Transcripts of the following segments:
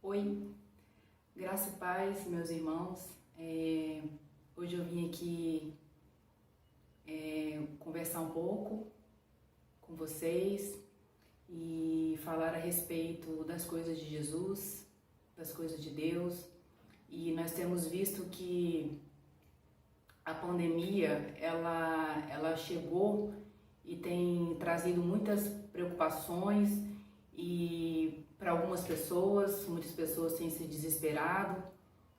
Oi, graça e paz, meus irmãos. Hoje eu vim aqui conversar um pouco com vocês e falar a respeito das coisas de Jesus, das coisas de Deus. E nós temos visto que a pandemia, ela chegou e tem trazido muitas preocupações e para algumas pessoas, muitas pessoas têm se desesperado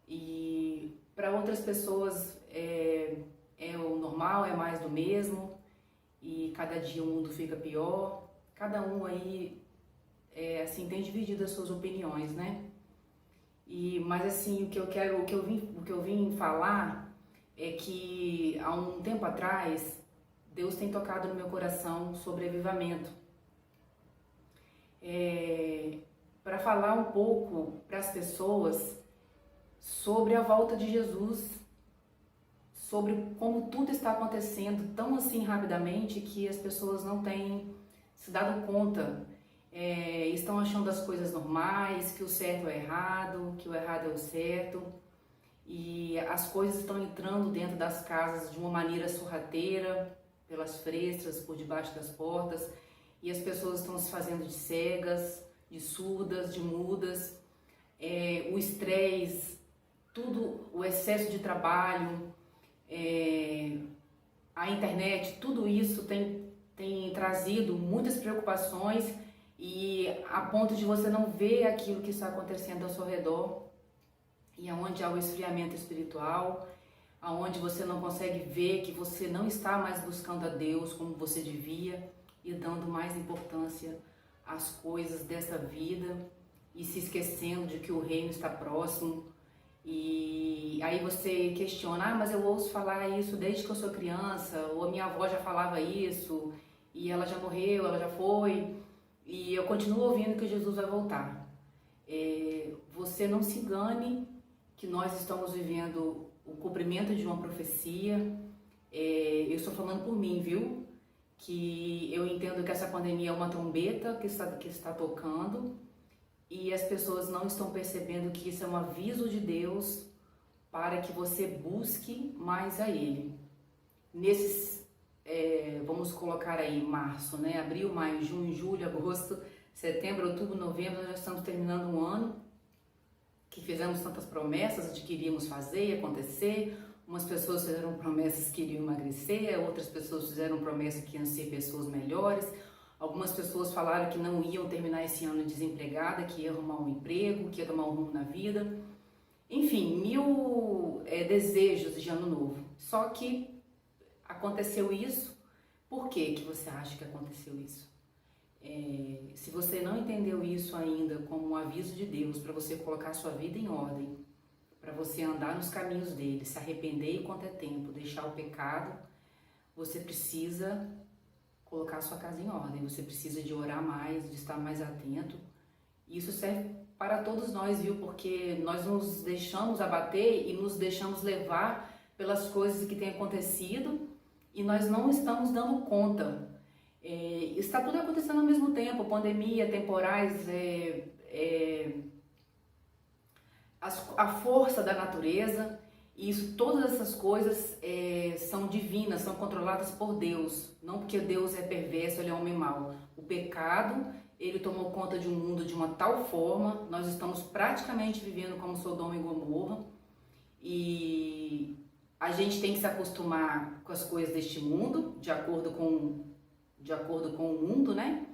e para outras pessoas é o normal, é mais do mesmo e cada dia o mundo fica pior. Cada um aí assim tem dividido as suas opiniões, né? Mas assim, o que eu vim falar é que há um tempo atrás Deus tem tocado no meu coração sobre avivamento. Para falar um pouco para as pessoas sobre a volta de Jesus, sobre como tudo está acontecendo tão assim rapidamente que as pessoas não têm se dado conta. Estão achando as coisas normais, que o certo é errado, que o errado é o certo, e as coisas estão entrando dentro das casas de uma maneira sorrateira, pelas frestas, por debaixo das portas, e as pessoas estão se fazendo de cegas, de surdas, de mudas. O estresse, tudo, o excesso de trabalho, a internet, tudo isso tem trazido muitas preocupações e a ponto de você não ver aquilo que está acontecendo ao seu redor e aonde há o esfriamento espiritual, aonde você não consegue ver que você não está mais buscando a Deus como você devia e dando mais importância às coisas dessa vida e se esquecendo de que o reino está próximo. E aí você questiona, mas eu ouço falar isso desde que eu sou criança, ou a minha avó já falava isso, e ela já morreu, ela já foi, e eu continuo ouvindo que Jesus vai voltar. Você não se engane que nós estamos vivendo o cumprimento de uma profecia. Eu estou falando por mim, viu? Que eu entendo que essa pandemia é uma trombeta que está tocando e as pessoas não estão percebendo que isso é um aviso de Deus para que você busque mais a Ele. Vamos colocar aí março, né? Abril, maio, junho, julho, agosto, setembro, outubro, novembro, nós já estamos terminando um ano que fizemos tantas promessas de que iríamos fazer e acontecer. Umas pessoas fizeram promessas que iriam emagrecer, outras pessoas fizeram promessas que iam ser pessoas melhores, algumas pessoas falaram que não iam terminar esse ano desempregada, que ia arrumar um emprego, que ia tomar um rumo na vida. Enfim, mil desejos de ano novo. Só que aconteceu isso. Por que você acha que aconteceu isso? Se você não entendeu isso ainda como um aviso de Deus para você colocar a sua vida em ordem, para você andar nos caminhos dele, se arrepender enquanto é tempo, deixar o pecado, você precisa colocar a sua casa em ordem, você precisa de orar mais, de estar mais atento. Isso serve para todos nós, viu? Porque nós nos deixamos abater e nos deixamos levar pelas coisas que têm acontecido e nós não estamos dando conta. Está tudo acontecendo ao mesmo tempo, pandemia, temporais, a força da natureza, e todas essas coisas são divinas, são controladas por Deus, não porque Deus é perverso, ele é homem mau. O pecado, ele tomou conta de um mundo de uma tal forma, nós estamos praticamente vivendo como Sodoma e Gomorra, e a gente tem que se acostumar com as coisas deste mundo, de acordo com o mundo, né?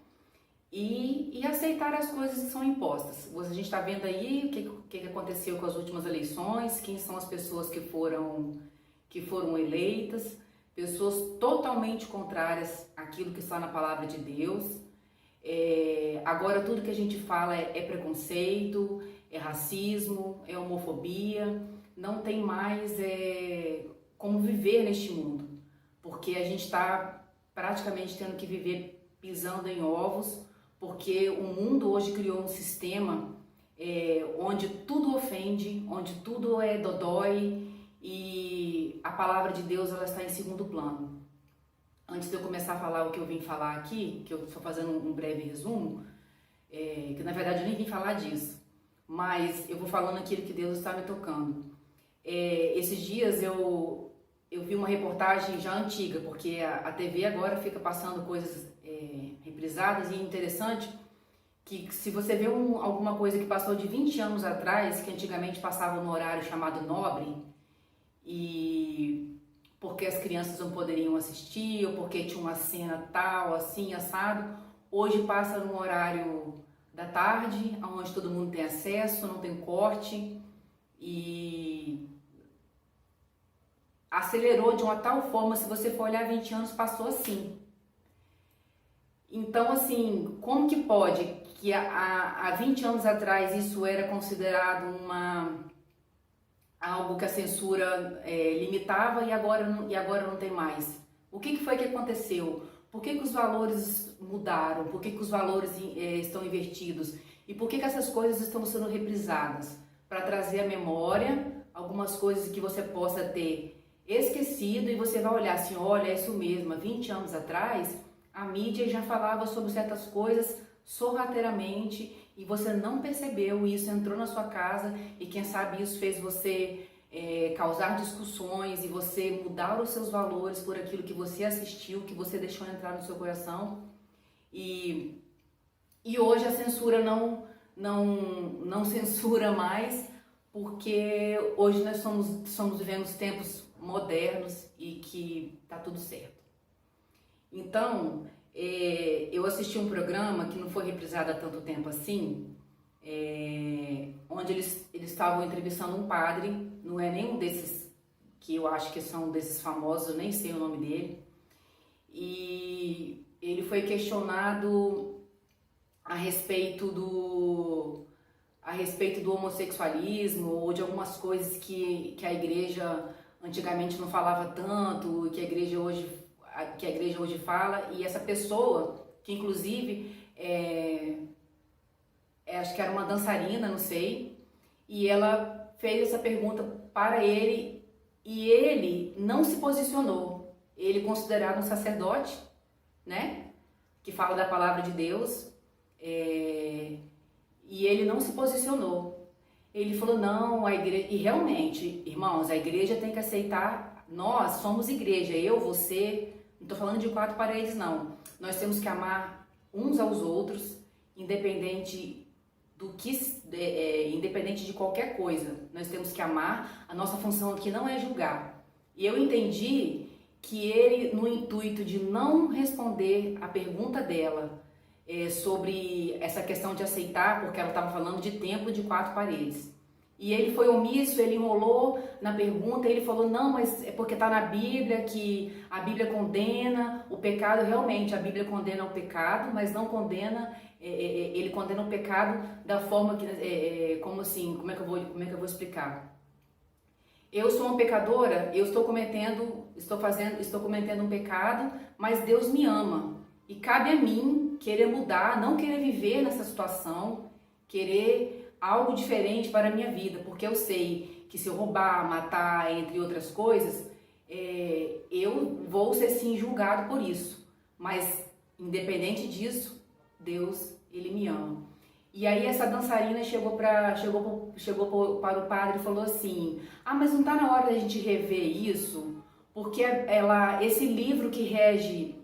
E aceitar as coisas que são impostas. A gente está vendo aí o que aconteceu com as últimas eleições, quem são as pessoas que foram eleitas, pessoas totalmente contrárias àquilo que está na palavra de Deus. Agora tudo que a gente fala é preconceito, é racismo, é homofobia, não tem mais como viver neste mundo, porque a gente está praticamente tendo que viver pisando em ovos, porque o mundo hoje criou um sistema onde tudo ofende, onde tudo é dodói e a palavra de Deus ela está em segundo plano. Antes de eu começar a falar o que eu vim falar aqui, que eu estou fazendo um breve resumo, que na verdade eu nem vim falar disso. mas eu vou falando aquilo que Deus está me tocando. Esses dias eu vi uma reportagem já antiga, porque a TV agora fica passando coisas reprisadas, e é interessante que se você vê alguma coisa que passou de 20 anos atrás, que antigamente passava no horário chamado nobre, e porque as crianças não poderiam assistir, ou porque tinha uma cena tal, assim, assado, hoje passa no horário da tarde, onde todo mundo tem acesso, não tem corte, e acelerou de uma tal forma, se você for olhar 20 anos, passou assim. Então, assim, como que pode que há 20 anos atrás isso era considerado algo que a censura limitava, e agora não tem mais? O que foi que aconteceu? Por que os valores mudaram? Por que os valores estão invertidos? E por que essas coisas estão sendo reprisadas? Para trazer à memória algumas coisas que você possa ter esquecido, e você vai olhar assim, olha, é isso mesmo, há 20 anos atrás a mídia já falava sobre certas coisas sorrateiramente e você não percebeu, e isso entrou na sua casa, e quem sabe isso fez você causar discussões, e você mudar os seus valores por aquilo que você assistiu, que você deixou entrar no seu coração. E hoje a censura não censura mais, porque hoje nós somos vivendo tempos modernos e que tá tudo certo. Então, eu assisti um programa que não foi reprisado há tanto tempo assim, onde eles estavam entrevistando um padre, não é nenhum desses que eu acho que são desses famosos, eu nem sei o nome dele, e ele foi questionado a respeito do homossexualismo, ou de algumas coisas que a igreja antigamente não falava tanto, que a igreja hoje fala. E essa pessoa, que inclusive acho que era uma dançarina, não sei, e ela fez essa pergunta para ele, e ele não se posicionou. Ele considerado um sacerdote, né, que fala da palavra de Deus, e ele não se posicionou. Ele falou, não, a igreja... E realmente, irmãos, a igreja tem que aceitar, nós somos igreja, eu, você, não estou falando de 4 paredes, não. Nós temos que amar uns aos outros, independente independente de qualquer coisa. Nós temos que amar, a nossa função aqui não é julgar. E eu entendi que ele, no intuito de não responder a pergunta dela, sobre essa questão de aceitar, porque ela estava falando de templo de 4 paredes. E ele foi omisso, ele enrolou na pergunta, ele falou, não, mas é porque está na Bíblia, que a Bíblia condena o pecado. Realmente, a Bíblia condena o pecado, mas não condena, ele condena o pecado da forma que, como assim, como é que eu vou explicar? Eu sou uma pecadora, eu estou cometendo um pecado, mas Deus me ama. E cabe a mim querer mudar, não querer viver nessa situação, querer algo diferente para a minha vida, porque eu sei que se eu roubar, matar, entre outras coisas, eu vou ser sim julgado por isso. Mas, independente disso, Deus, Ele me ama. E aí essa dançarina chegou para o padre e falou assim, mas não está na hora da gente rever isso? Porque esse livro que rege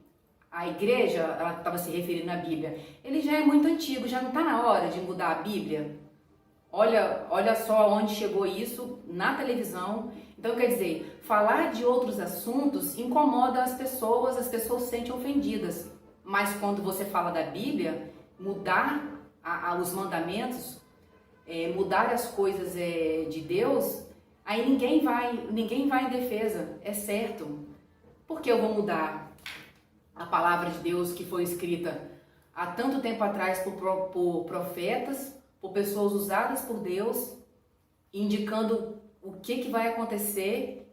a igreja, ela estava se referindo à Bíblia, ele já é muito antigo, já não está na hora de mudar a Bíblia? Olha só onde chegou isso na televisão. Então, quer dizer, falar de outros assuntos incomoda as pessoas se sentem ofendidas. Mas quando você fala da Bíblia, mudar os mandamentos, mudar as coisas de Deus, aí ninguém vai em defesa, é certo. Por que eu vou mudar a palavra de Deus que foi escrita há tanto tempo atrás por profetas, por pessoas usadas por Deus, indicando o que vai acontecer,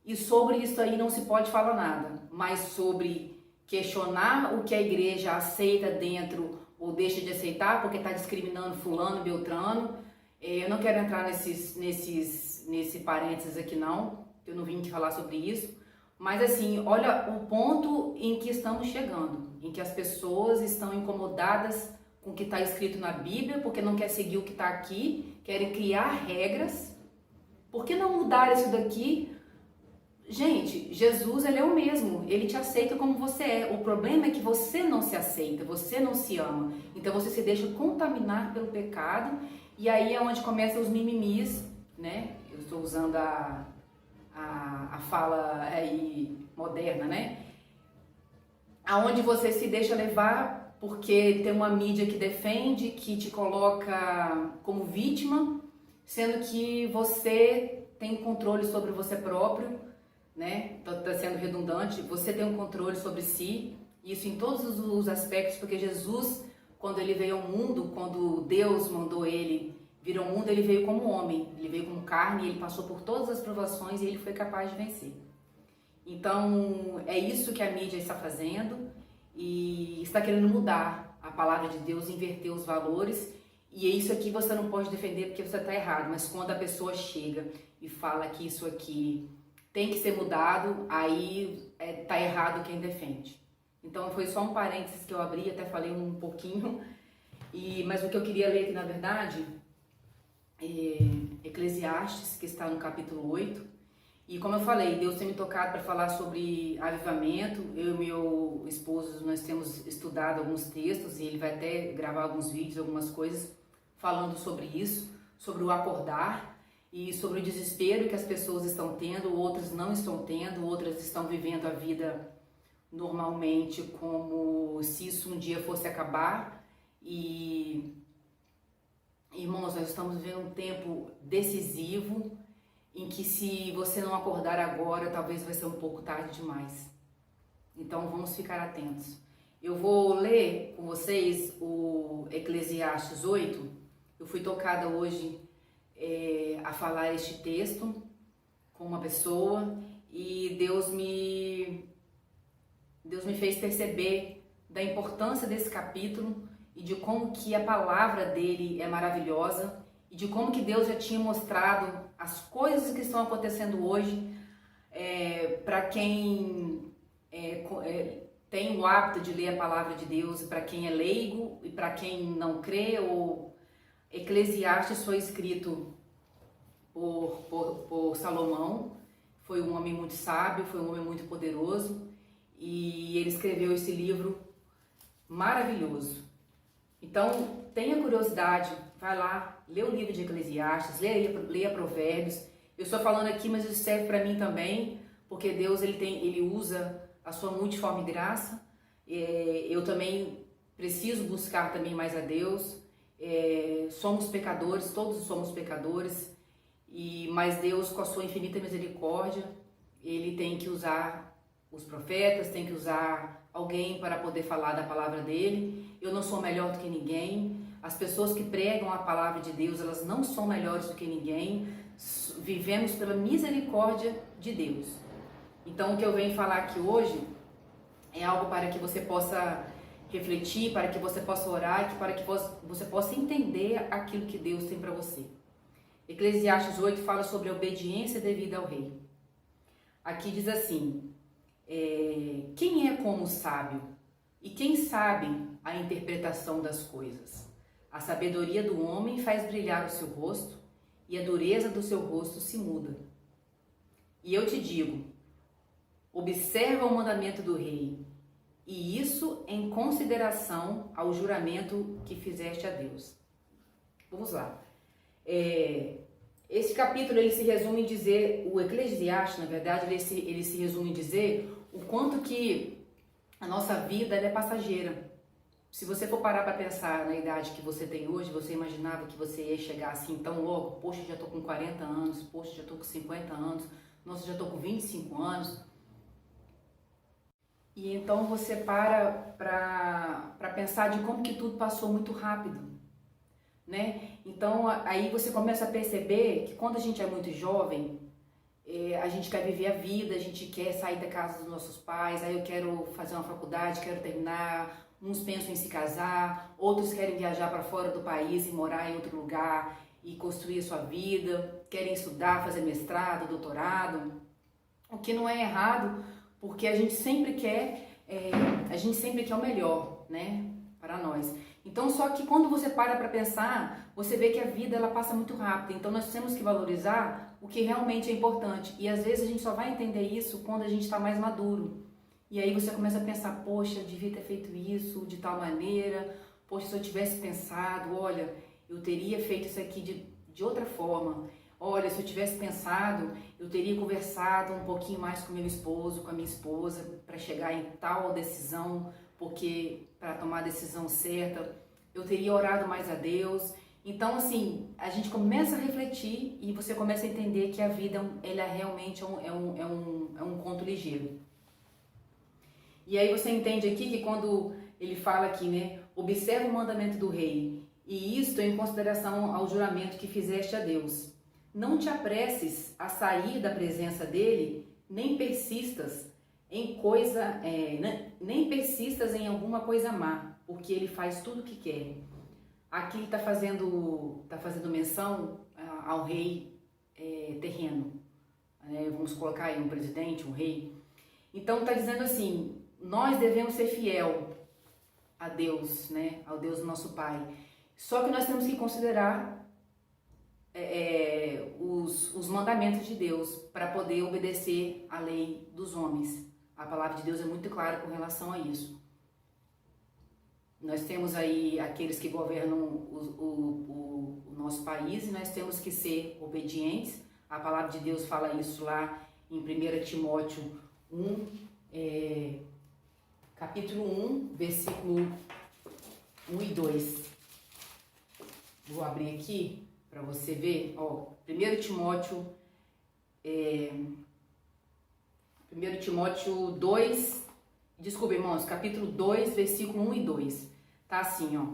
e sobre isso aí não se pode falar nada, mas sobre questionar o que a igreja aceita dentro ou deixa de aceitar, porque está discriminando fulano, beltrano. Eu não quero entrar nesse parênteses aqui não, eu não vim aqui falar sobre isso, mas assim, olha o ponto em que estamos chegando, em que as pessoas estão incomodadas com o que está escrito na Bíblia, porque não quer seguir o que está aqui, querem criar regras. Por que não mudar isso daqui? Gente, Jesus, ele é o mesmo, ele te aceita como você é. O problema é que você não se aceita, você não se ama. Então você se deixa contaminar pelo pecado, e aí é onde começam os mimimis, né? Eu estou usando a fala aí moderna, né? Aonde você se deixa levar porque tem uma mídia que defende, que te coloca como vítima, sendo que você tem controle sobre você próprio, né? Tá sendo redundante, você tem um controle sobre si, isso em todos os aspectos, porque Jesus, quando ele veio ao mundo, quando Deus mandou ele vir ao mundo, ele veio como homem, ele veio como carne, ele passou por todas as provações e ele foi capaz de vencer. Então, é isso que a mídia está fazendo e está querendo mudar a palavra de Deus, inverter os valores, e é isso aqui você não pode defender porque você está errado, mas quando a pessoa chega e fala que isso aqui tem que ser mudado, aí tá errado quem defende. Então foi só um parênteses que eu abri, até falei um pouquinho, mas o que eu queria ler aqui na verdade é Eclesiastes, que está no capítulo 8, e como eu falei, Deus tem me tocado para falar sobre avivamento. Eu e meu esposo, nós temos estudado alguns textos, e ele vai até gravar alguns vídeos, algumas coisas, falando sobre isso, sobre o acordar, e sobre o desespero que as pessoas estão tendo, outras não estão tendo, outras estão vivendo a vida normalmente como se isso um dia fosse acabar. E, irmãos, nós estamos vivendo um tempo decisivo, em que se você não acordar agora, talvez vai ser um pouco tarde demais. Então vamos ficar atentos. Eu vou ler com vocês o Eclesiastes 8. Eu fui tocada hoje a falar este texto com uma pessoa e Deus me fez perceber da importância desse capítulo e de como que a palavra dele é maravilhosa e de como que Deus já tinha mostrado as coisas que estão acontecendo hoje para quem tem o hábito de ler a palavra de Deus, para quem é leigo e para quem não crê. Ou Eclesiastes foi escrito por Salomão, foi um homem muito sábio, foi um homem muito poderoso, e ele escreveu esse livro maravilhoso. Então, tenha curiosidade, vai lá, lê o livro de Eclesiastes, leia Provérbios. Eu estou falando aqui, mas isso serve para mim também, porque Deus ele usa a sua multiforme graça. Eu também preciso buscar também mais a Deus. Somos pecadores, todos somos pecadores, mas Deus, com a sua infinita misericórdia, ele tem que usar os profetas, tem que usar alguém para poder falar da palavra dele. Eu não sou melhor do que ninguém. As pessoas que pregam a palavra de Deus, elas não são melhores do que ninguém. Vivemos pela misericórdia de Deus. Então, o que eu venho falar aqui hoje é algo para que você possa refletir, para que você possa orar, para que você possa entender aquilo que Deus tem para você. Eclesiastes 8 fala sobre a obediência devida ao rei. Aqui diz assim: quem é como o sábio? E quem sabe a interpretação das coisas? A sabedoria do homem faz brilhar o seu rosto, e a dureza do seu rosto se muda. E eu te digo, observa o mandamento do rei, e isso em consideração ao juramento que fizeste a Deus. Vamos lá. Esse capítulo ele se resume em dizer, o Eclesiastes, na verdade, ele se resume em dizer o quanto que a nossa vida ela é passageira. Se você for parar para pensar na idade que você tem hoje, você imaginava que você ia chegar assim tão logo? Poxa, já tô com 40 anos, poxa, já tô com 50 anos, nossa, já tô com 25 anos. E então você para pensar de como que tudo passou muito rápido, né? Então aí você começa a perceber que quando a gente é muito jovem, a gente quer viver a vida, a gente quer sair da casa dos nossos pais, aí eu quero fazer uma faculdade, quero terminar, uns pensam em se casar, outros querem viajar para fora do país e morar em outro lugar e construir a sua vida, querem estudar, fazer mestrado, doutorado, o que não é errado, porque a gente sempre quer o melhor, né, para nós. Então, só que quando você para pensar, você vê que a vida ela passa muito rápido. Então, nós temos que valorizar o que realmente é importante. E às vezes a gente só vai entender isso quando a gente está mais maduro. E aí você começa a pensar, poxa, eu devia ter feito isso de tal maneira. Poxa, se eu tivesse pensado, olha, eu teria feito isso aqui de outra forma. Olha, se eu tivesse pensado, eu teria conversado um pouquinho mais com meu esposo, com a minha esposa, para chegar em tal decisão, porque para tomar a decisão certa, eu teria orado mais a Deus. Então, assim, a gente começa a refletir e você começa a entender que a vida, ela realmente é um conto ligeiro. E aí você entende aqui que quando ele fala aqui, né, observa o mandamento do rei, e isto em consideração ao juramento que fizeste a Deus. Não te apresses a sair da presença dele, nem persistas nem persistas em alguma coisa má, porque ele faz tudo o que quer. Aqui ele está fazendo menção ao rei terreno. Vamos colocar aí um presidente, um rei. Então está dizendo assim, nós devemos ser fiel a Deus, né? Ao Deus do nosso Pai. Só que nós temos que considerar os mandamentos de Deus para poder obedecer à lei dos homens. A palavra de Deus é muito clara com relação a isso. Nós temos aí aqueles que governam o nosso país e nós temos que ser obedientes. A palavra de Deus fala isso lá em 1 Timóteo 1, capítulo 1, versículo 1 e 2. Vou abrir aqui para você ver, ó, 1 Timóteo 2, desculpa, irmãos, capítulo 2, versículo 1 e 2. Tá assim, ó.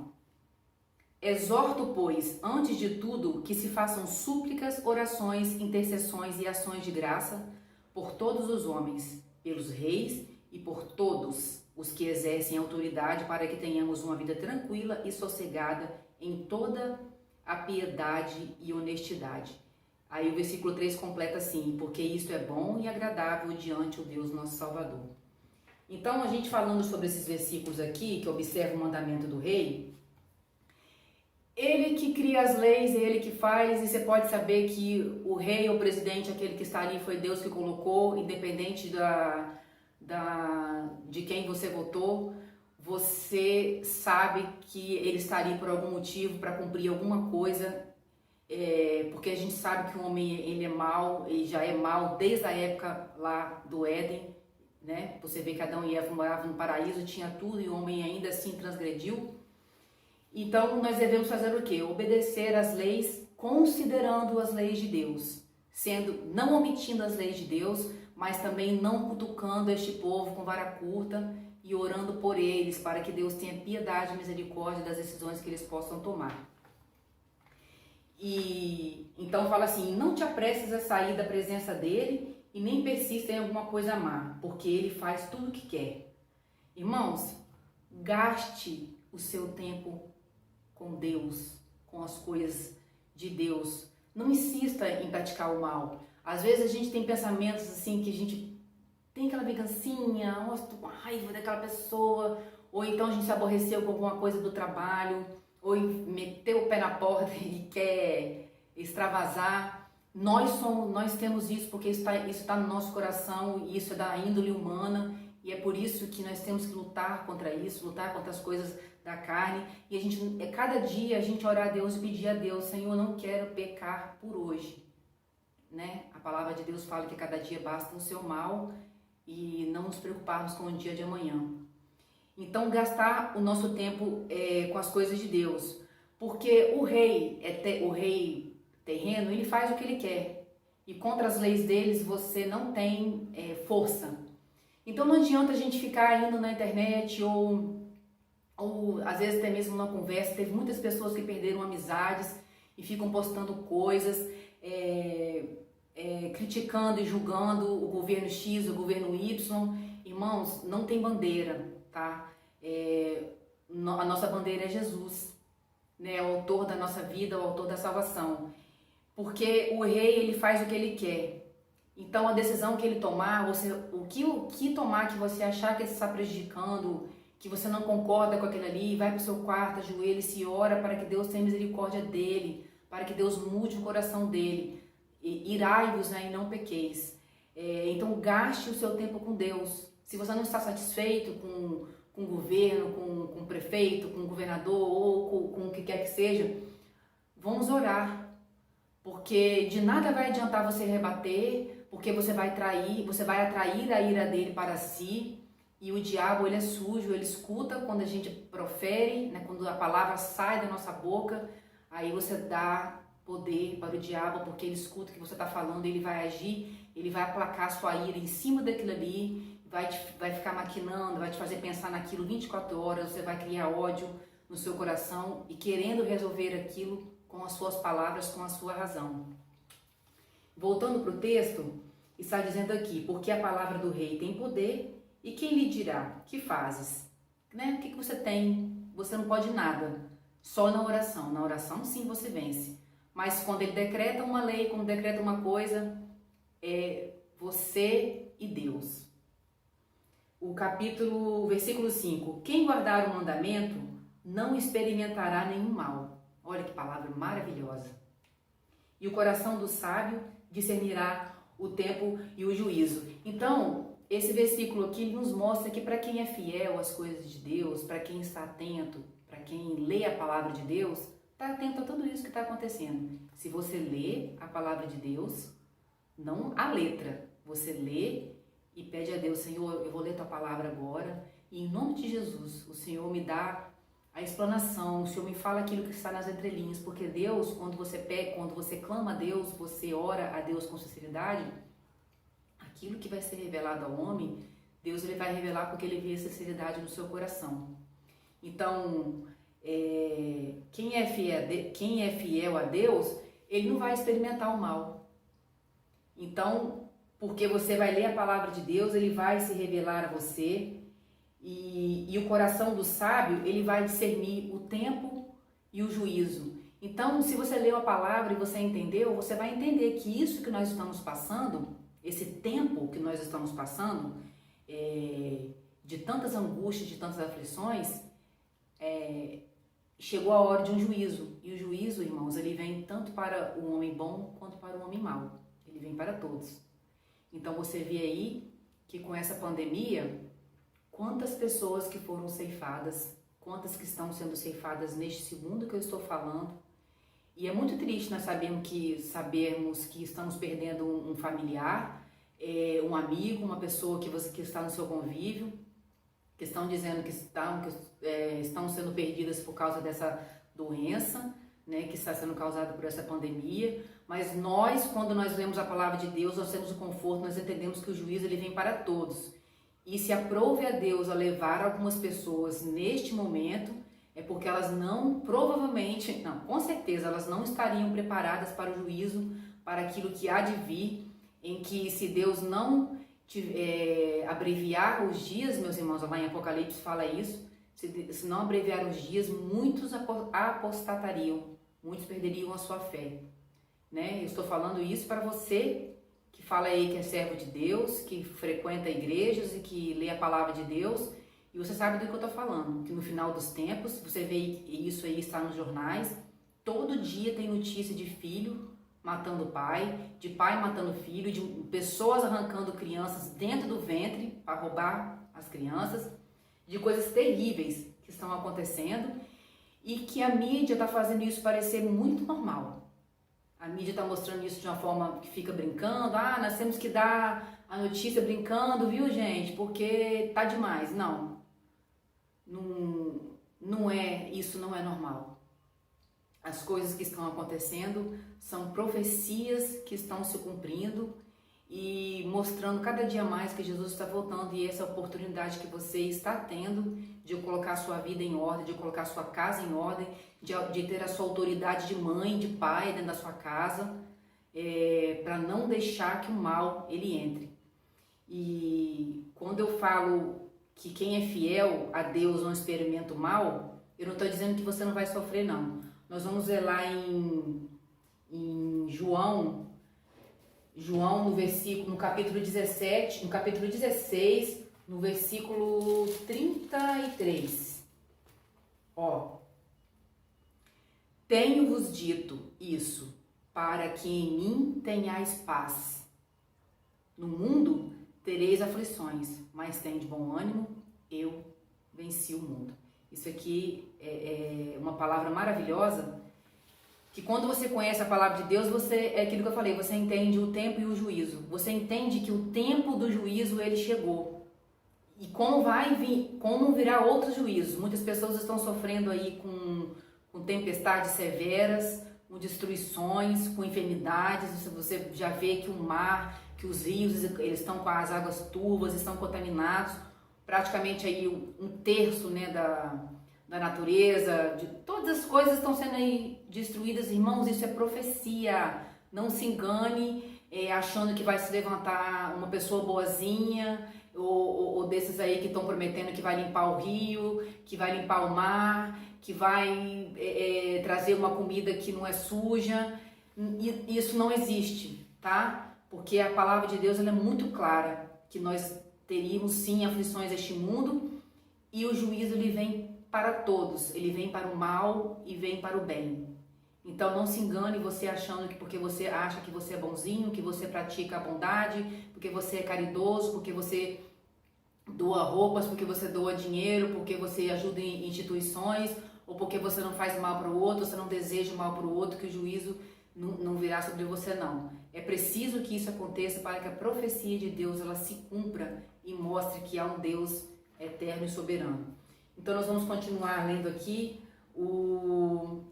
Exorto, pois, antes de tudo, que se façam súplicas, orações, intercessões e ações de graça por todos os homens, pelos reis e por todos os que exercem autoridade, para que tenhamos uma vida tranquila e sossegada em toda a piedade e honestidade. Aí o versículo 3 completa assim, porque isto é bom e agradável diante do Deus nosso Salvador. Então, a gente falando sobre esses versículos aqui, que observa o mandamento do rei, ele que cria as leis, é ele que faz, e você pode saber que o rei ou o presidente, aquele que está ali, foi Deus que colocou, independente de quem você votou, você sabe que ele está ali por algum motivo, para cumprir alguma coisa, porque a gente sabe que o homem ele é mau, e já é mau desde a época lá do Éden, né? Você vê que Adão e Eva moravam no paraíso, tinha tudo e o homem ainda assim transgrediu. Então nós devemos fazer o quê? Obedecer às leis, considerando as leis de Deus, não omitindo as leis de Deus, mas também não cutucando este povo com vara curta e orando por eles, para que Deus tenha piedade e misericórdia das decisões que eles possam tomar. E então fala assim, não te apresses a sair da presença dele e nem persista em alguma coisa má, porque ele faz tudo o que quer. Irmãos, gaste o seu tempo com Deus, com as coisas de Deus. Não insista em praticar o mal. Às vezes a gente tem pensamentos assim que a gente tem aquela vingancinha, nossa, tô com raiva daquela pessoa, ou então a gente se aborreceu com alguma coisa do trabalho, ou meteu o pé na porta e quer extravasar. Nós temos isso porque isso está no nosso coração e isso é da índole humana e é por isso que nós temos que lutar contra isso, lutar contra as coisas da carne e cada dia a gente orar a Deus e pedir a Deus, Senhor, eu não quero pecar por hoje, né? A palavra de Deus fala que cada dia basta o seu mal e não nos preocuparmos com o dia de amanhã. Então gastar o nosso tempo com as coisas de Deus, porque o rei terreno, ele faz o que ele quer. E contra as leis deles você não tem força. Então não adianta a gente ficar indo na internet ou às vezes até mesmo numa conversa. Teve muitas pessoas que perderam amizades e ficam postando coisas, criticando e julgando o governo X, o governo Y. Irmãos, não tem bandeira, tá? A nossa bandeira é Jesus, né? O autor da nossa vida, o autor da salvação. Porque o rei, ele faz o que ele quer. Então, a decisão que ele tomar, o que tomar que você achar que ele está prejudicando, que você não concorda com aquilo ali, vai para o seu quarto, ajoelha e se ora para que Deus tenha misericórdia dele, para que Deus mude o coração dele. Irai-vos, né, e não pequeis. Então gaste o seu tempo com Deus. Se você não está satisfeito com o governo, com o prefeito, com o governador ou com o que quer que seja, vamos orar. Porque de nada vai adiantar você rebater, porque você vai atrair a ira dele para si. E o diabo, ele é sujo, ele escuta quando a gente profere, né, quando a palavra sai da nossa boca, aí você dá poder para o diabo, porque ele escuta o que você está falando, ele vai agir, ele vai aplacar sua ira em cima daquilo ali, vai ficar maquinando, vai te fazer pensar naquilo 24 horas, você vai criar ódio no seu coração e querendo resolver aquilo com as suas palavras, com a sua razão. Voltando para o texto, está dizendo aqui, porque a palavra do rei tem poder, e quem lhe dirá, que fazes? Né? O que você tem? Você não pode nada, só na oração. Na oração sim você vence, mas quando ele decreta uma lei, quando decreta uma coisa, é você e Deus. O versículo 5, quem guardar o mandamento não experimentará nenhum mal. Olha que palavra maravilhosa. E o coração do sábio discernirá o tempo e o juízo. Então, esse versículo aqui nos mostra que para quem é fiel às coisas de Deus, para quem está atento, para quem lê a palavra de Deus, está atento a tudo isso que está acontecendo. Se você lê a palavra de Deus, não a letra, você lê e pede a Deus, Senhor, eu vou ler tua palavra agora, e em nome de Jesus, o Senhor me dá a explanação, o Senhor me fala aquilo que está nas entrelinhas, porque Deus, quando você clama a Deus, você ora a Deus com sinceridade, aquilo que vai ser revelado ao homem, Deus ele vai revelar porque ele vê a sinceridade no seu coração. Então, quem é fiel a Deus, ele não vai experimentar o mal. Então, porque você vai ler a palavra de Deus, ele vai se revelar a você, e o coração do sábio, ele vai discernir o tempo e o juízo. Então, se você leu a palavra e você entendeu, você vai entender que isso que nós estamos passando, esse tempo que nós estamos passando, de tantas angústias, de tantas aflições, chegou a hora de um juízo. E o juízo, irmãos, ele vem tanto para o homem bom quanto para o homem mau. Ele vem para todos. Então você vê aí que com essa pandemia, quantas pessoas que foram ceifadas, quantas que estão sendo ceifadas neste segundo que eu estou falando. E é muito triste nós sabermos que estamos perdendo um familiar, um amigo, uma pessoa que está no seu convívio, que estão dizendo que estão sendo perdidas por causa dessa doença, né, que está sendo causada por essa pandemia. Mas nós, quando nós lemos a palavra de Deus, nós temos o conforto, nós entendemos que o juízo ele vem para todos. E se aprove a Deus a levar algumas pessoas neste momento, é porque elas com certeza, elas não estariam preparadas para o juízo, para aquilo que há de vir, em que se Deus não abreviar os dias, meus irmãos, lá em Apocalipse fala isso, se não abreviar os dias, muitos apostatariam, muitos perderiam a sua fé. Né? Eu estou falando isso para você que fala aí que é servo de Deus, que frequenta igrejas e que lê a palavra de Deus, e você sabe do que eu estou falando, que no final dos tempos, você vê isso aí, está nos jornais, todo dia tem notícia de filho matando pai, de pai matando filho, de pessoas arrancando crianças dentro do ventre para roubar as crianças, de coisas terríveis que estão acontecendo, e que a mídia está fazendo isso parecer muito normal. A mídia está mostrando isso de uma forma que fica brincando. Nós temos que dar a notícia brincando, viu, gente? Porque tá demais. Isso não é normal. As coisas que estão acontecendo são profecias que estão se cumprindo e mostrando cada dia mais que Jesus está voltando, e essa oportunidade que você está tendo de colocar a sua vida em ordem, de colocar a sua casa em ordem, de ter a sua autoridade de mãe, de pai dentro da sua casa, para não deixar que o mal ele entre. E quando eu falo que quem é fiel a Deus não experimenta o mal, eu não estou dizendo que você não vai sofrer, não. Nós vamos ver lá em João no capítulo 17, no capítulo 16, no versículo 33. Ó, tenho-vos dito isso, para que em mim tenhais paz. No mundo tereis aflições, mas tende bom ânimo, eu venci o mundo. Isso aqui é uma palavra maravilhosa, que quando você conhece a palavra de Deus, é aquilo que eu falei, você entende o tempo e o juízo. Você entende que o tempo do juízo, ele chegou. E como virá outros juízos. Muitas pessoas estão sofrendo aí com tempestades severas, com destruições, com enfermidades. Você já vê que o mar, que os rios, eles estão com as águas turvas, estão contaminados. Praticamente aí um terço, né, da natureza, de todas as coisas estão sendo aí destruídas. Irmãos, isso é profecia. Não se engane achando que vai se levantar uma pessoa boazinha, ou desses aí que estão prometendo que vai limpar o rio, que vai limpar o mar, que vai trazer uma comida que não é suja. Isso não existe, tá? Porque a palavra de Deus, ela é muito clara, que nós teríamos sim aflições deste mundo, e o juízo, ele vem para todos, ele vem para o mal e vem para o bem. Então não se engane você achando que porque você acha que você é bonzinho, que você pratica a bondade, porque você é caridoso, porque você doa roupas, porque você doa dinheiro, porque você ajuda em instituições, ou porque você não faz mal para o outro, você não deseja mal para o outro, que o juízo não virá sobre você, não. É preciso que isso aconteça para que a profecia de Deus, ela se cumpra e mostre que há um Deus eterno e soberano. Então nós vamos continuar lendo aqui o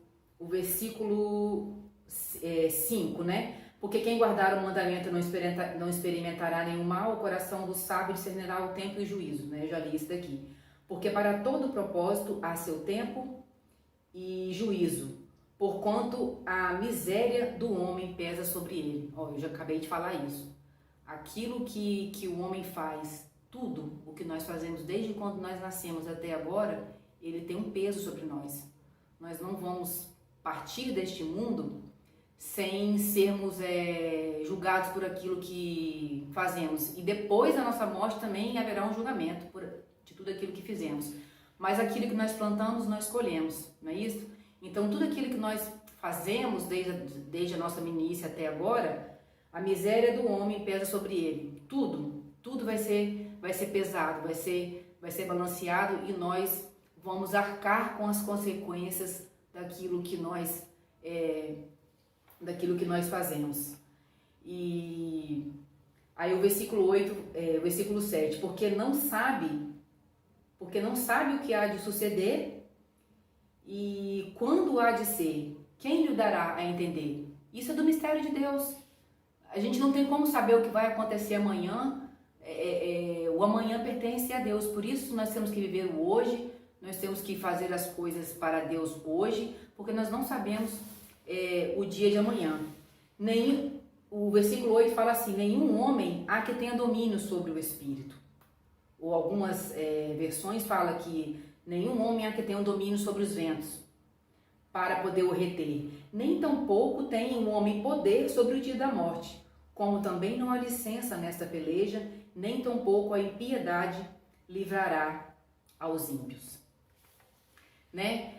versículo 5, né? Porque quem guardar o mandamento não experimentará nenhum mal, o coração do sábio discernirá o tempo e o juízo, né? Eu já li isso daqui. Porque para todo propósito há seu tempo e juízo, porquanto a miséria do homem pesa sobre ele. Ó, eu já acabei de falar isso. Aquilo que o homem faz, tudo o que nós fazemos desde quando nós nascemos até agora, ele tem um peso sobre nós. Nós não vamos partir deste mundo sem sermos julgados por aquilo que fazemos. E depois da nossa morte também haverá um julgamento de tudo aquilo que fizemos. Mas aquilo que nós plantamos, nós colhemos, não é isso? Então tudo aquilo que nós fazemos desde a nossa meninice até agora, a miséria do homem pesa sobre ele. Tudo vai ser pesado, vai ser balanceado, e nós vamos arcar com as consequências daquilo que nós fazemos. E aí o versículo 8, o versículo 7, porque não sabe o que há de suceder e quando há de ser, quem lhe dará a entender? Isso é do mistério de Deus. A gente não tem como saber o que vai acontecer amanhã. O amanhã pertence a Deus, por isso nós temos que viver o hoje, nós temos que fazer as coisas para Deus hoje, porque nós não sabemos o dia de amanhã. O versículo 8 fala assim: nenhum homem há que tenha domínio sobre o Espírito. Ou algumas versões falam que nenhum homem há que tenha um domínio sobre os ventos, para poder o reter. Nem tampouco tem um homem poder sobre o dia da morte, como também não há licença nesta peleja, nem tampouco a impiedade livrará aos ímpios. Né?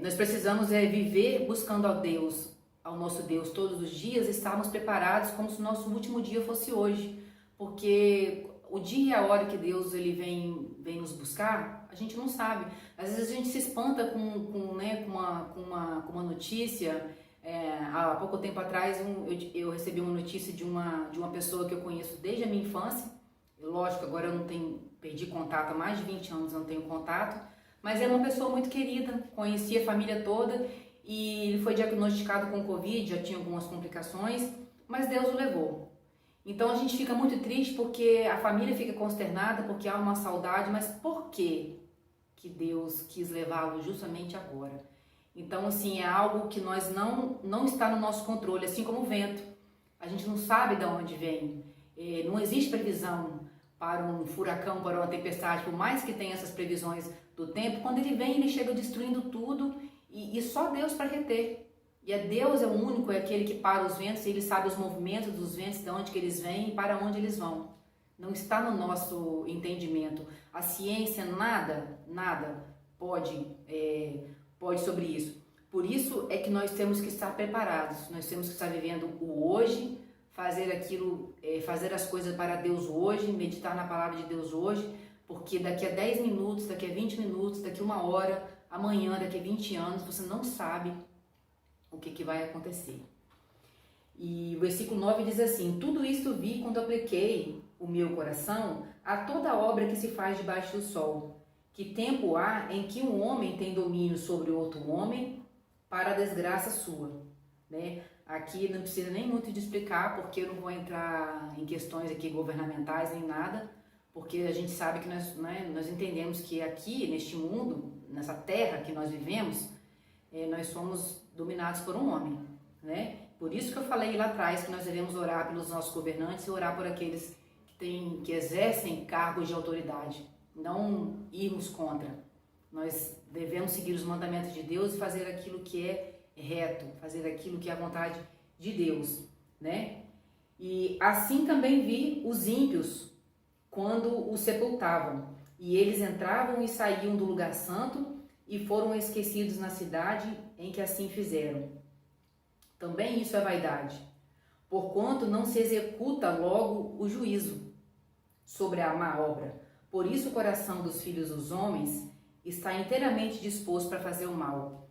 Nós precisamos viver buscando ao nosso Deus todos os dias, estarmos preparados como se o nosso último dia fosse hoje, porque o dia e a hora que Deus ele vem nos buscar, a gente não sabe. Às vezes a gente se espanta com uma notícia. Há pouco tempo atrás eu recebi uma notícia de uma pessoa que eu conheço desde a minha infância. Lógico, agora eu perdi contato há mais de 20 anos, eu não tenho contato, mas é uma pessoa muito querida, conhecia a família toda, e ele foi diagnosticado com Covid, já tinha algumas complicações, mas Deus o levou. Então a gente fica muito triste porque a família fica consternada, porque há uma saudade, mas por que Deus quis levá-lo justamente agora? Então, assim, é algo que nós não está no nosso controle, assim como o vento. A gente não sabe de onde vem, não existe previsão para um furacão, para uma tempestade, por mais que tenha essas previsões do tempo, quando ele vem, ele chega destruindo tudo, e só Deus para reter. E Deus é o único, é aquele que para os ventos, e ele sabe os movimentos dos ventos, de onde que eles vêm e para onde eles vão. não está no nosso entendimento. A ciência nada pode sobre isso. Por isso é que nós temos que estar preparados, nós temos que estar vivendo o hoje, fazer fazer as coisas para Deus hoje, meditar na palavra de Deus hoje, porque daqui a 10 minutos, daqui a 20 minutos, daqui a 1 hora, amanhã, daqui a 20 anos, você não sabe o que vai acontecer. E o versículo 9 diz assim: tudo isto vi quando apliquei o meu coração a toda obra que se faz debaixo do sol. Que tempo há em que um homem tem domínio sobre outro homem para a desgraça sua, né? Aqui não precisa nem muito de explicar, porque eu não vou entrar em questões aqui governamentais nem nada, porque a gente sabe que nós entendemos que aqui neste mundo, nessa terra que nós vivemos, nós somos dominados por um homem, né? Por isso que eu falei lá atrás que nós devemos orar pelos nossos governantes e orar por aqueles que exercem cargos de autoridade, não irmos contra. Nós devemos seguir os mandamentos de Deus e fazer aquilo que é reto, fazer aquilo que é a vontade de Deus, né? E assim também vi os ímpios quando os sepultavam, e eles entravam e saíam do lugar santo e foram esquecidos na cidade em que assim fizeram. Também isso é vaidade, porquanto não se executa logo o juízo sobre a má obra. Por isso o coração dos filhos dos homens está inteiramente disposto para fazer o mal.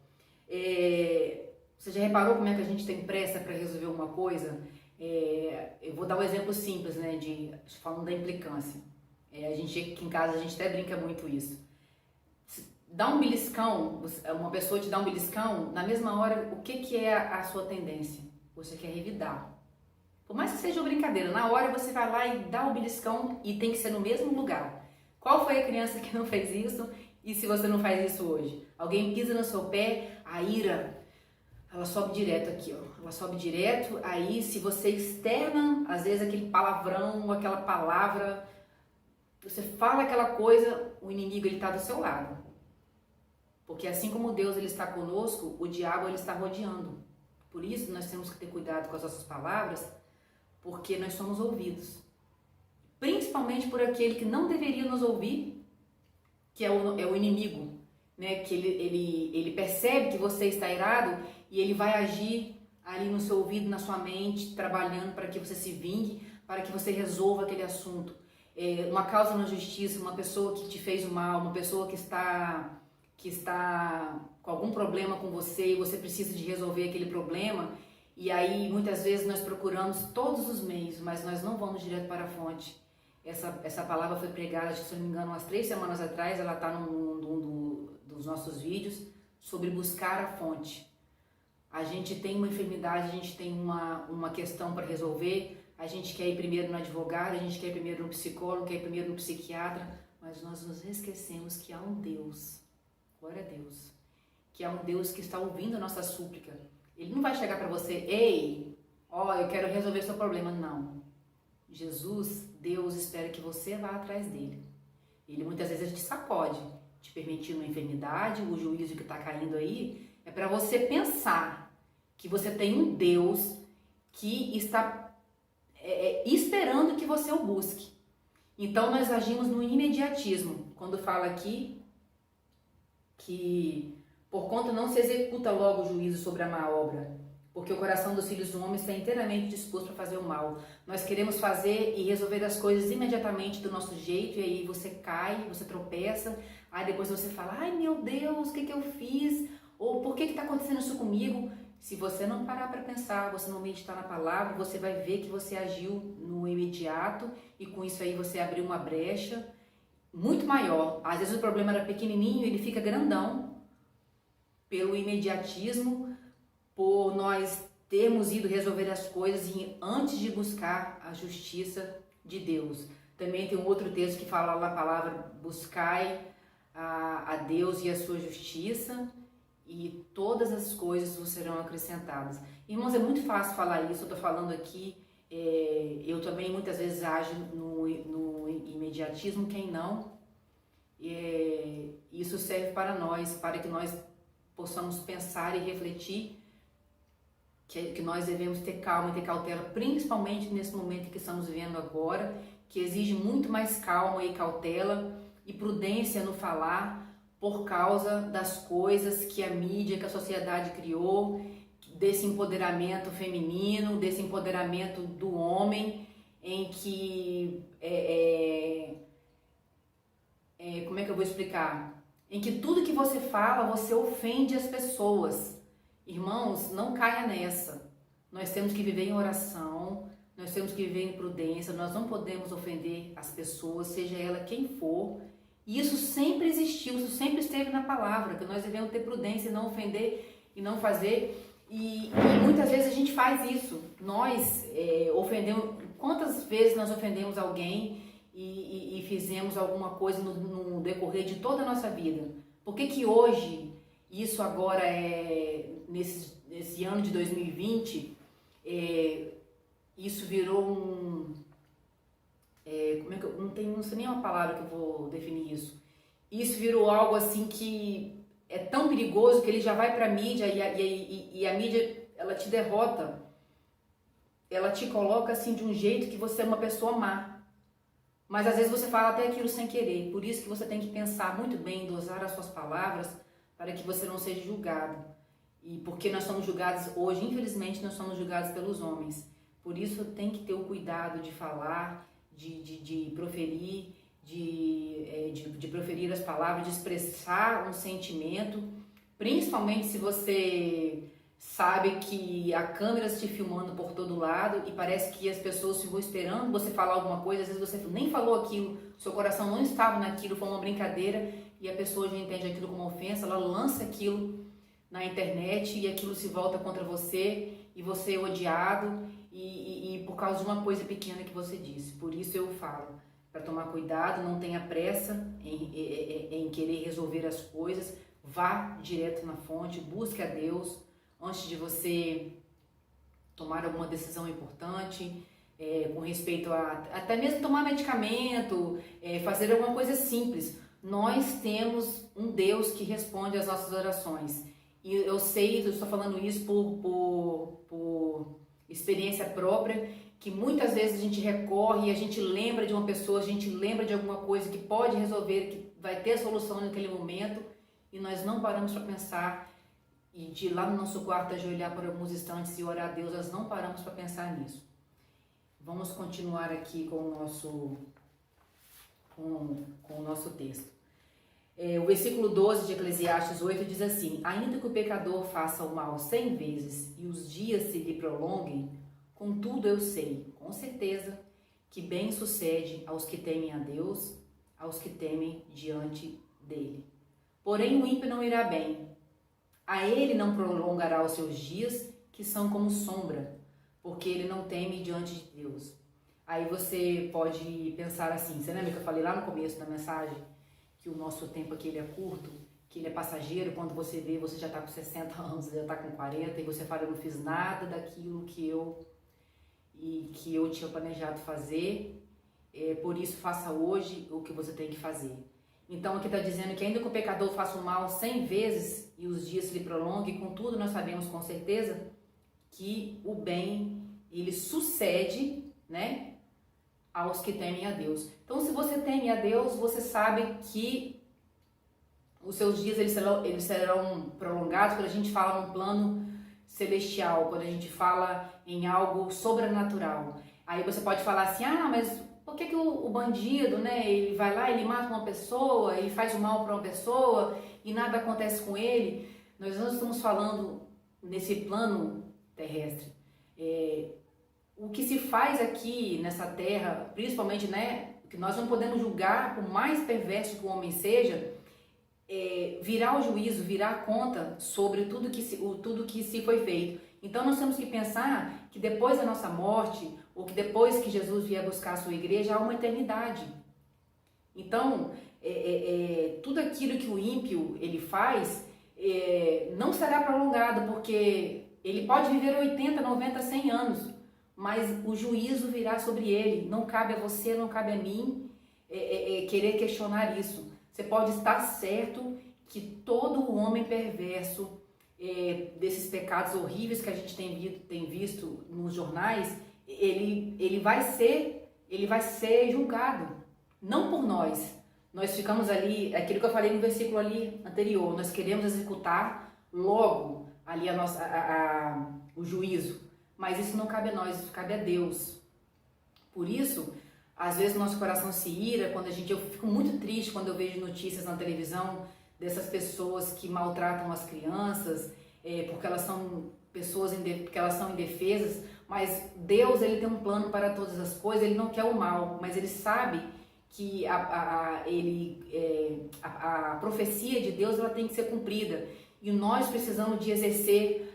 Você já reparou como é que a gente tem pressa para resolver uma coisa? Eu vou dar um exemplo simples, né, falando da implicância. Aqui em casa a gente até brinca muito isso. Dá um beliscão, uma pessoa te dá um beliscão, na mesma hora, o que é a sua tendência? Você quer revidar. Por mais que seja uma brincadeira, na hora você vai lá e dá o beliscão e tem que ser no mesmo lugar. Qual foi a criança que não fez isso? E se você não faz isso hoje? Alguém pisa no seu pé, a ira, ela sobe direto aqui, ó. Ela sobe direto, aí se você externa, às vezes aquele palavrão, aquela palavra, você fala aquela coisa, o inimigo ele está do seu lado. Porque assim como Deus ele está conosco, o diabo ele está rodeando. Por isso nós temos que ter cuidado com as nossas palavras, porque nós somos ouvidos. Principalmente por aquele que não deveria nos ouvir, que é o inimigo, né? Que ele percebe que você está irado e ele vai agir ali no seu ouvido, na sua mente, trabalhando para que você se vingue, para que você resolva aquele assunto. Uma causa na justiça, uma pessoa que te fez o mal, uma pessoa que está com algum problema com você e você precisa de resolver aquele problema, e aí muitas vezes nós procuramos todos os meios, mas nós não vamos direto para a fonte. Essa palavra foi pregada, se não me engano, umas 3 semanas atrás, ela está num dos nossos vídeos, sobre buscar a fonte. A gente tem uma enfermidade, a gente tem uma questão para resolver, a gente quer ir primeiro no advogado, a gente quer ir primeiro no psicólogo, quer ir primeiro no psiquiatra, mas nós nos esquecemos que há um Deus, glória a Deus, que há um Deus que está ouvindo a nossa súplica. Ele não vai chegar para você, ei, eu quero resolver seu problema, não. Jesus, Deus espera que você vá atrás dele. Ele muitas vezes te sacode, te permitindo uma enfermidade, o juízo que está caindo aí, é para você pensar que você tem um Deus que está esperando que você o busque. Então nós agimos no imediatismo, quando fala aqui que por conta não se executa logo o juízo sobre a má obra, porque o coração dos filhos do homem está inteiramente disposto para fazer o mal. Nós queremos fazer e resolver as coisas imediatamente do nosso jeito, e aí você cai, você tropeça, aí depois você fala, ai meu Deus, o que eu fiz? Ou por que está acontecendo isso comigo? Se você não parar para pensar, você não meditar na palavra, você vai ver que você agiu no imediato, e com isso aí você abriu uma brecha muito maior. Às vezes o problema era pequenininho, ele fica grandão, pelo imediatismo, por nós termos ido resolver as coisas antes de buscar a justiça de Deus. Também tem um outro texto que fala lá a palavra, buscai a Deus e a sua justiça, e todas as coisas vos serão acrescentadas. Irmãos, é muito fácil falar isso, eu estou falando aqui, eu também muitas vezes ajo no imediatismo, quem não? Isso serve para nós, para que nós possamos pensar e refletir que nós devemos ter calma e ter cautela, principalmente nesse momento que estamos vivendo agora, que exige muito mais calma e cautela e prudência no falar por causa das coisas que a mídia, que a sociedade criou, desse empoderamento feminino, desse empoderamento do homem, em que como é que eu vou explicar? Em que tudo que você fala, você ofende as pessoas. Irmãos, não caia nessa. Nós temos que viver em oração, nós temos que viver em prudência, nós não podemos ofender as pessoas, seja ela quem for. E isso sempre existiu, isso sempre esteve na palavra, que nós devemos ter prudência e não ofender e não fazer. E muitas vezes a gente faz isso. Nós ofendemos, quantas vezes nós ofendemos alguém e fizemos alguma coisa no decorrer de toda a nossa vida? Por que que hoje, isso agora nesse ano de 2020, isso virou não sei nem uma palavra que eu vou definir isso. Isso virou algo assim que é tão perigoso que ele já vai para a mídia e a mídia, ela te derrota. Ela te coloca assim de um jeito que você é uma pessoa má. Mas às vezes você fala até aquilo sem querer. Por isso que você tem que pensar muito bem, dosar as suas palavras para que você não seja julgado. E porque nós somos julgados hoje, infelizmente, nós somos julgados pelos homens. Por isso tem que ter o cuidado de falar, de proferir, de proferir as palavras, de expressar um sentimento, principalmente se você sabe que a câmera está te filmando por todo lado e parece que as pessoas ficam esperando você falar alguma coisa, às vezes você nem falou aquilo, seu coração não estava naquilo, foi uma brincadeira e a pessoa já entende aquilo como ofensa, ela lança aquilo na internet e aquilo se volta contra você e você é odiado e por causa de uma coisa pequena que você disse. Por isso eu falo, para tomar cuidado, não tenha pressa em querer resolver as coisas, vá direto na fonte, busque a Deus antes de você tomar alguma decisão importante, com respeito a até mesmo tomar medicamento, fazer alguma coisa simples. Nós temos um Deus que responde às nossas orações. E eu sei, eu estou falando isso por experiência própria, que muitas vezes a gente recorre, a gente lembra de uma pessoa, a gente lembra de alguma coisa que pode resolver, que vai ter a solução naquele momento, e nós não paramos para pensar e de ir lá no nosso quarto ajoelhar por alguns instantes e orar a Deus, nós não paramos para pensar nisso. Vamos continuar aqui com o nosso texto. O versículo 12 de Eclesiastes 8 diz assim: ainda que o pecador faça o mal 100 vezes e os dias se lhe prolonguem, contudo eu sei, com certeza, que bem sucede aos que temem a Deus, aos que temem diante dele. Porém o ímpio não irá bem, a ele não prolongará os seus dias, que são como sombra, porque ele não teme diante de Deus. Aí você pode pensar assim, você lembra que eu falei lá no começo da mensagem, que o nosso tempo aqui ele é curto, que ele é passageiro, quando você vê, você já está com 60 anos, já está com 40, e você fala, eu não fiz nada daquilo que eu tinha planejado fazer, por isso faça hoje o que você tem que fazer. Então aqui está dizendo que ainda que o pecador faça o mal 100 vezes e os dias se lhe prolonguem, contudo nós sabemos com certeza que o bem, ele sucede, né, aos que temem a Deus. Então se você teme a Deus, você sabe que os seus dias eles serão prolongados. Quando a gente fala num plano celestial, quando a gente fala em algo sobrenatural, aí você pode falar assim, mas por que o bandido, né, ele vai lá, ele mata uma pessoa, ele faz o mal para uma pessoa e nada acontece com ele? Nós não estamos falando nesse plano terrestre. O que se faz aqui nessa terra, principalmente, né, que nós não podemos julgar, por mais perverso que o homem seja, virá o juízo, virá a conta sobre tudo que se foi feito. Então nós temos que pensar que depois da nossa morte, ou que depois que Jesus vier buscar a sua igreja, há uma eternidade. Então, tudo aquilo que o ímpio ele faz não será prolongado, porque ele pode viver 80, 90, 100 anos, mas o juízo virá sobre ele. Não cabe a você, não cabe a mim querer questionar isso. Você pode estar certo que todo homem perverso, desses pecados horríveis que a gente tem visto nos jornais, ele vai ser ele vai ser julgado, não por nós. Nós ficamos ali, aquilo que eu falei no versículo ali anterior, nós queremos executar logo ali o juízo, mas isso não cabe a nós, isso cabe a Deus. Por isso, às vezes nosso coração se ira, eu fico muito triste quando eu vejo notícias na televisão dessas pessoas que maltratam as crianças, porque elas são porque elas são indefesas, mas Deus, ele tem um plano para todas as coisas, ele não quer o mal, mas ele sabe que a profecia de Deus, ela tem que ser cumprida, e nós precisamos de exercer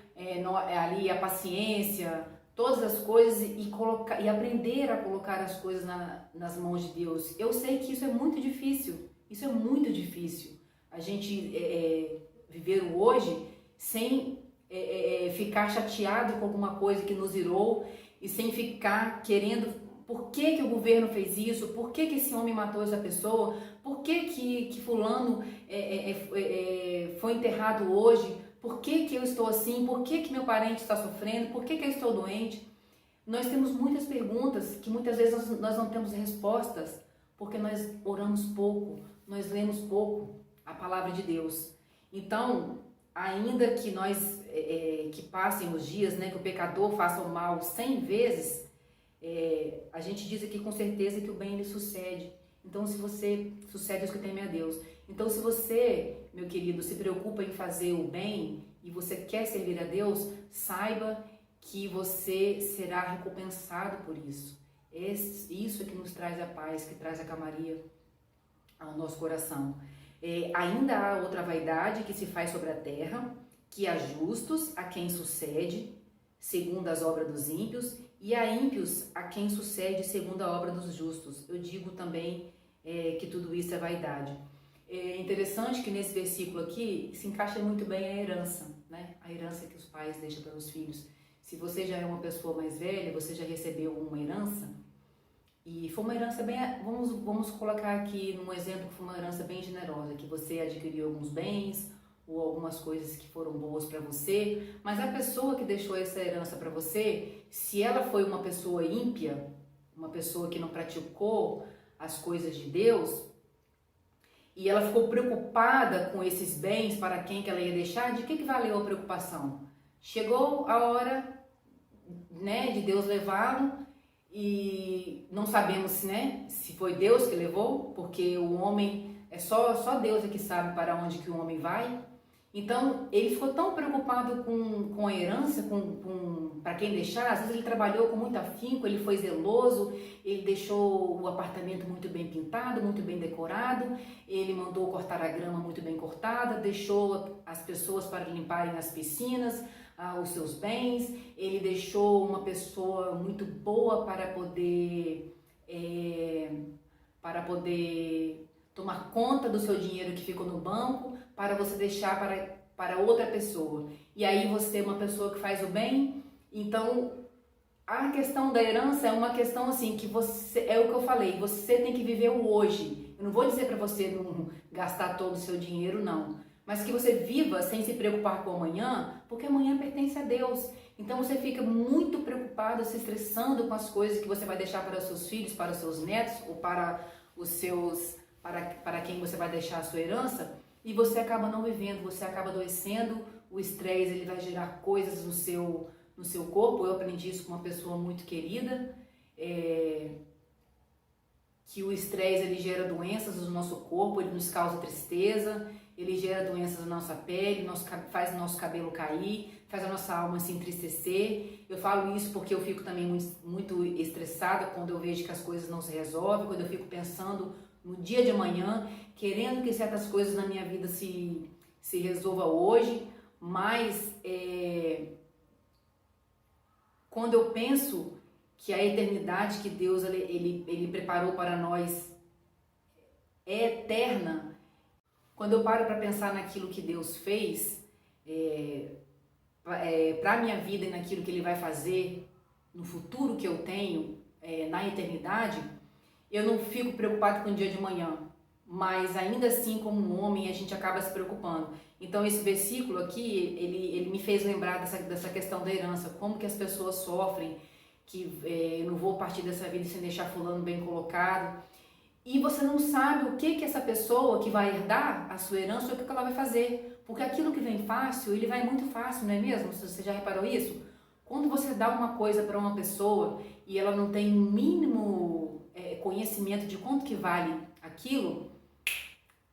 ali a paciência, todas as coisas, e aprender a colocar as coisas nas mãos de Deus. Eu sei que isso é muito difícil, a gente viver o hoje sem ficar chateado com alguma coisa que nos irou, e sem ficar querendo, por que o governo fez isso, por que esse homem matou essa pessoa, por que fulano foi enterrado hoje, por que eu estou assim, por que meu parente está sofrendo, por que eu estou doente. Nós temos muitas perguntas que muitas vezes nós não temos respostas, porque nós oramos pouco, nós lemos pouco a palavra de Deus. Então, ainda que que passem os dias, né, que o pecador faça o mal 100 vezes, a gente diz aqui com certeza que o bem lhe sucede. Então, se você sucede os que temem a Deus. Então, se você, meu querido, se preocupa em fazer o bem e você quer servir a Deus, saiba que você será recompensado por isso. Isso é que nos traz a paz, que traz a calmaria ao nosso coração. Ainda há outra vaidade que se faz sobre a terra, que há justos a quem sucede, segundo as obras dos ímpios, e há ímpios a quem sucede segundo a obra dos justos. Eu digo também que tudo isso é vaidade. É interessante que nesse versículo aqui se encaixa muito bem a herança, né? A herança que os pais deixam para os filhos. Se você já é uma pessoa mais velha, você já recebeu uma herança, e foi uma herança bem, vamos colocar aqui num exemplo que foi uma herança bem generosa, que você adquiriu alguns bens ou algumas coisas que foram boas para você, mas a pessoa que deixou essa herança para você, se ela foi uma pessoa ímpia, uma pessoa que não praticou as coisas de Deus, e ela ficou preocupada com esses bens, para quem que ela ia deixar, de que valeu a preocupação? Chegou a hora, né, de Deus levá-lo, e não sabemos, né, se foi Deus que levou, porque o homem, só Deus é que sabe para onde que o homem vai. Então, ele ficou tão preocupado com a herança, para quem deixar. Às vezes ele trabalhou com muito afinco, ele foi zeloso, ele deixou o apartamento muito bem pintado, muito bem decorado, ele mandou cortar a grama muito bem cortada, deixou as pessoas para limparem as piscinas, os seus bens, ele deixou uma pessoa muito boa para poder tomar conta do seu dinheiro que ficou no banco, para você deixar para outra pessoa. E aí você é uma pessoa que faz o bem. Então, a questão da herança é uma questão assim, que você, é o que eu falei, você tem que viver o hoje. Eu não vou dizer para você não gastar todo o seu dinheiro, não. Mas que você viva sem se preocupar com amanhã, porque amanhã pertence a Deus. Então você fica muito preocupado, se estressando com as coisas que você vai deixar para os seus filhos, para os seus netos, ou para quem você vai deixar a sua herança, e você acaba não vivendo, você acaba adoecendo. O estresse, ele vai gerar coisas no seu corpo. Eu aprendi isso com uma pessoa muito querida, que o estresse, ele gera doenças no nosso corpo, ele nos causa tristeza, ele gera doenças na nossa pele, faz o nosso cabelo cair, faz a nossa alma se entristecer. Eu falo isso porque eu fico também muito estressada quando eu vejo que as coisas não se resolvem, quando eu fico pensando no dia de amanhã, querendo que certas coisas na minha vida se resolva hoje, mas quando eu penso que a eternidade que Deus ele preparou para nós é eterna, quando eu paro para pensar naquilo que Deus fez para a minha vida e naquilo que Ele vai fazer no futuro que eu tenho, na eternidade, eu não fico preocupado com o dia de amanhã, mas ainda assim, como um homem, a gente acaba se preocupando. Então esse versículo aqui, ele me fez lembrar dessa questão da herança, como que as pessoas sofrem, eu não vou partir dessa vida sem deixar fulano bem colocado. E você não sabe o que essa pessoa que vai herdar a sua herança, o que ela vai fazer. Porque aquilo que vem fácil, ele vai muito fácil, não é mesmo? Você já reparou isso? Quando você dá uma coisa para uma pessoa e ela não tem o mínimo conhecimento de quanto que vale aquilo,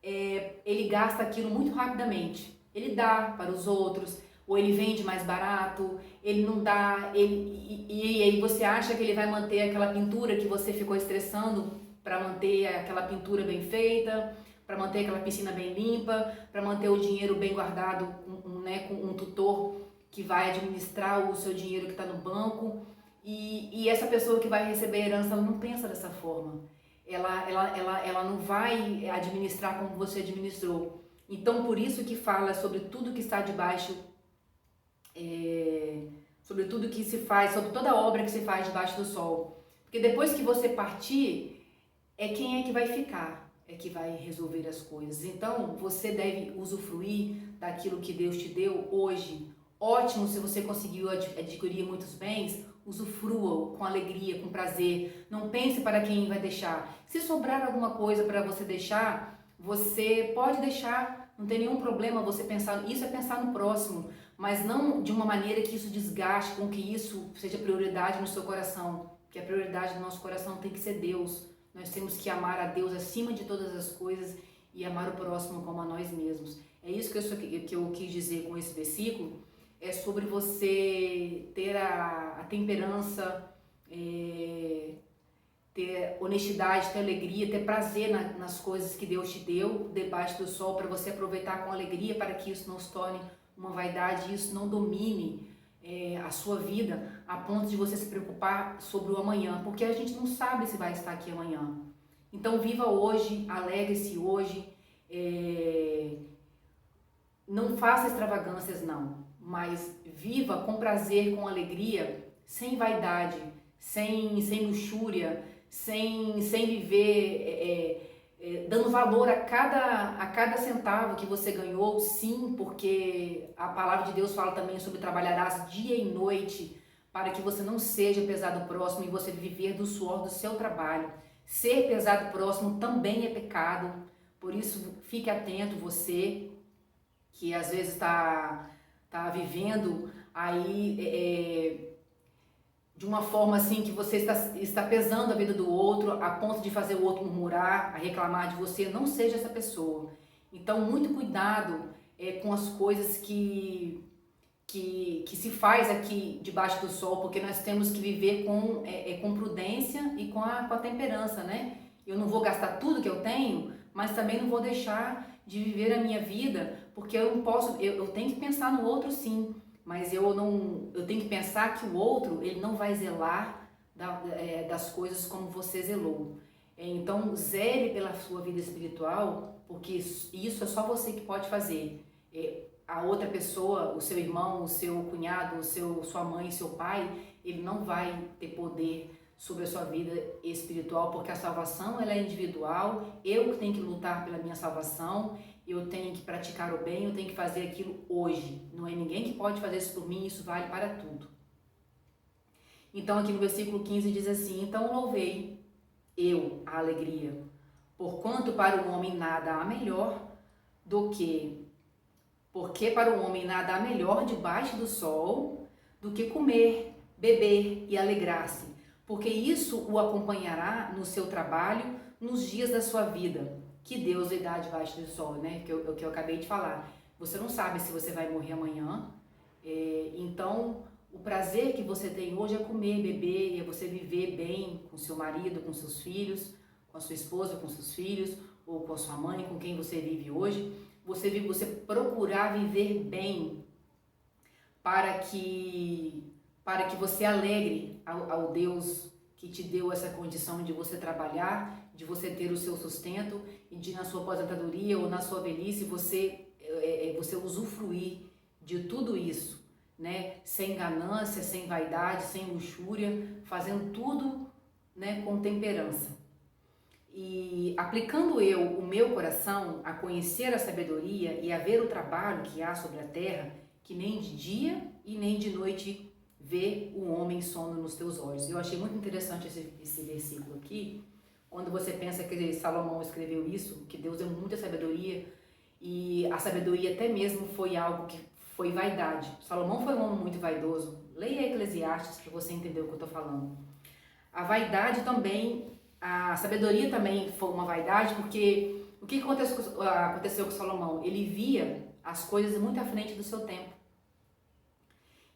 ele gasta aquilo muito rapidamente. Ele dá para os outros, ou ele vende mais barato, ele não dá, e aí você acha que ele vai manter aquela pintura que você ficou estressando para manter aquela pintura bem feita, para manter aquela piscina bem limpa, para manter o dinheiro bem guardado, com um tutor que vai administrar o seu dinheiro que está no banco. E essa pessoa que vai receber a herança, ela não pensa dessa forma. Ela não vai administrar como você administrou. Então, por isso que fala sobre tudo que está debaixo, sobre tudo que se faz, sobre toda obra que se faz debaixo do sol. Porque depois que você partir, quem é que vai ficar, que vai resolver as coisas. Então, você deve usufruir daquilo que Deus te deu hoje. Ótimo se você conseguiu adquirir muitos bens, usufrua-o com alegria, com prazer. Não pense para quem vai deixar. Se sobrar alguma coisa para você deixar, você pode deixar, não tem nenhum problema você pensar. Isso é pensar no próximo, mas não de uma maneira que isso desgaste, com que isso seja prioridade no seu coração. Porque a prioridade do nosso coração tem que ser Deus. Nós temos que amar a Deus acima de todas as coisas e amar o próximo como a nós mesmos. É isso que eu quis dizer com esse versículo. É sobre você ter a temperança, ter honestidade, ter alegria, ter prazer nas coisas que Deus te deu debaixo do sol, para você aproveitar com alegria, para que isso não se torne uma vaidade, isso não domine a sua vida a ponto de você se preocupar sobre o amanhã, porque a gente não sabe se vai estar aqui amanhã. Então viva hoje, alegre-se hoje, não faça extravagâncias não, mas viva com prazer, com alegria, sem vaidade, sem luxúria, sem viver dando valor a cada centavo que você ganhou, sim, porque a palavra de Deus fala também sobre trabalharás dia e noite para que você não seja pesado próximo e você viver do suor do seu trabalho. Ser pesado próximo também é pecado, por isso fique atento, você que às vezes está vivendo aí de uma forma assim que você está pesando a vida do outro a ponto de fazer o outro murmurar, a reclamar de você. Não seja essa pessoa. Então, muito cuidado com as coisas que se faz aqui debaixo do sol, porque nós temos que viver com prudência e com a temperança, né? Eu não vou gastar tudo que eu tenho, mas também não vou deixar de viver a minha vida, porque eu não posso, eu tenho que pensar no outro sim, mas eu tenho que pensar que o outro, ele não vai zelar das coisas como você zelou. Então, zele pela sua vida espiritual, porque isso é só você que pode fazer. A outra pessoa, o seu irmão, o seu cunhado, sua mãe, seu pai, ele não vai ter poder sobre a sua vida espiritual, porque a salvação ela é individual. Eu que tenho que lutar pela minha salvação, eu tenho que praticar o bem, eu tenho que fazer aquilo hoje. Não é ninguém que pode fazer isso por mim, isso vale para tudo. Então aqui no versículo 15 diz assim: então louvei eu a alegria, porquanto para o homem nada há melhor porque para o homem nada há melhor debaixo do sol do que comer, beber e alegrar-se, porque isso o acompanhará no seu trabalho nos dias da sua vida, que Deus lhe dá debaixo do sol, né? Que eu acabei de falar. Você não sabe se você vai morrer amanhã, então o prazer que você tem hoje é comer, beber, é você viver bem com seu marido, com seus filhos, com a sua esposa, com seus filhos, ou com a sua mãe, com quem você vive hoje. Você procurar viver bem para que você alegre ao Deus que te deu essa condição de você trabalhar, de você ter o seu sustento e de na sua aposentadoria ou na sua velhice você usufruir de tudo isso, né? Sem ganância, sem vaidade, sem luxúria, fazendo tudo, né, com temperança. E aplicando o meu coração a conhecer a sabedoria e a ver o trabalho que há sobre a terra, que nem de dia e nem de noite vê o homem sono nos teus olhos. Eu achei muito interessante esse versículo aqui, quando você pensa que Salomão escreveu isso, que Deus deu muita sabedoria, e a sabedoria até mesmo foi algo que foi vaidade. Salomão foi um homem muito vaidoso. Leia Eclesiastes para você entender o que eu estou falando. A vaidade também, a sabedoria também foi uma vaidade, porque o que aconteceu com Salomão? Ele via as coisas muito à frente do seu tempo.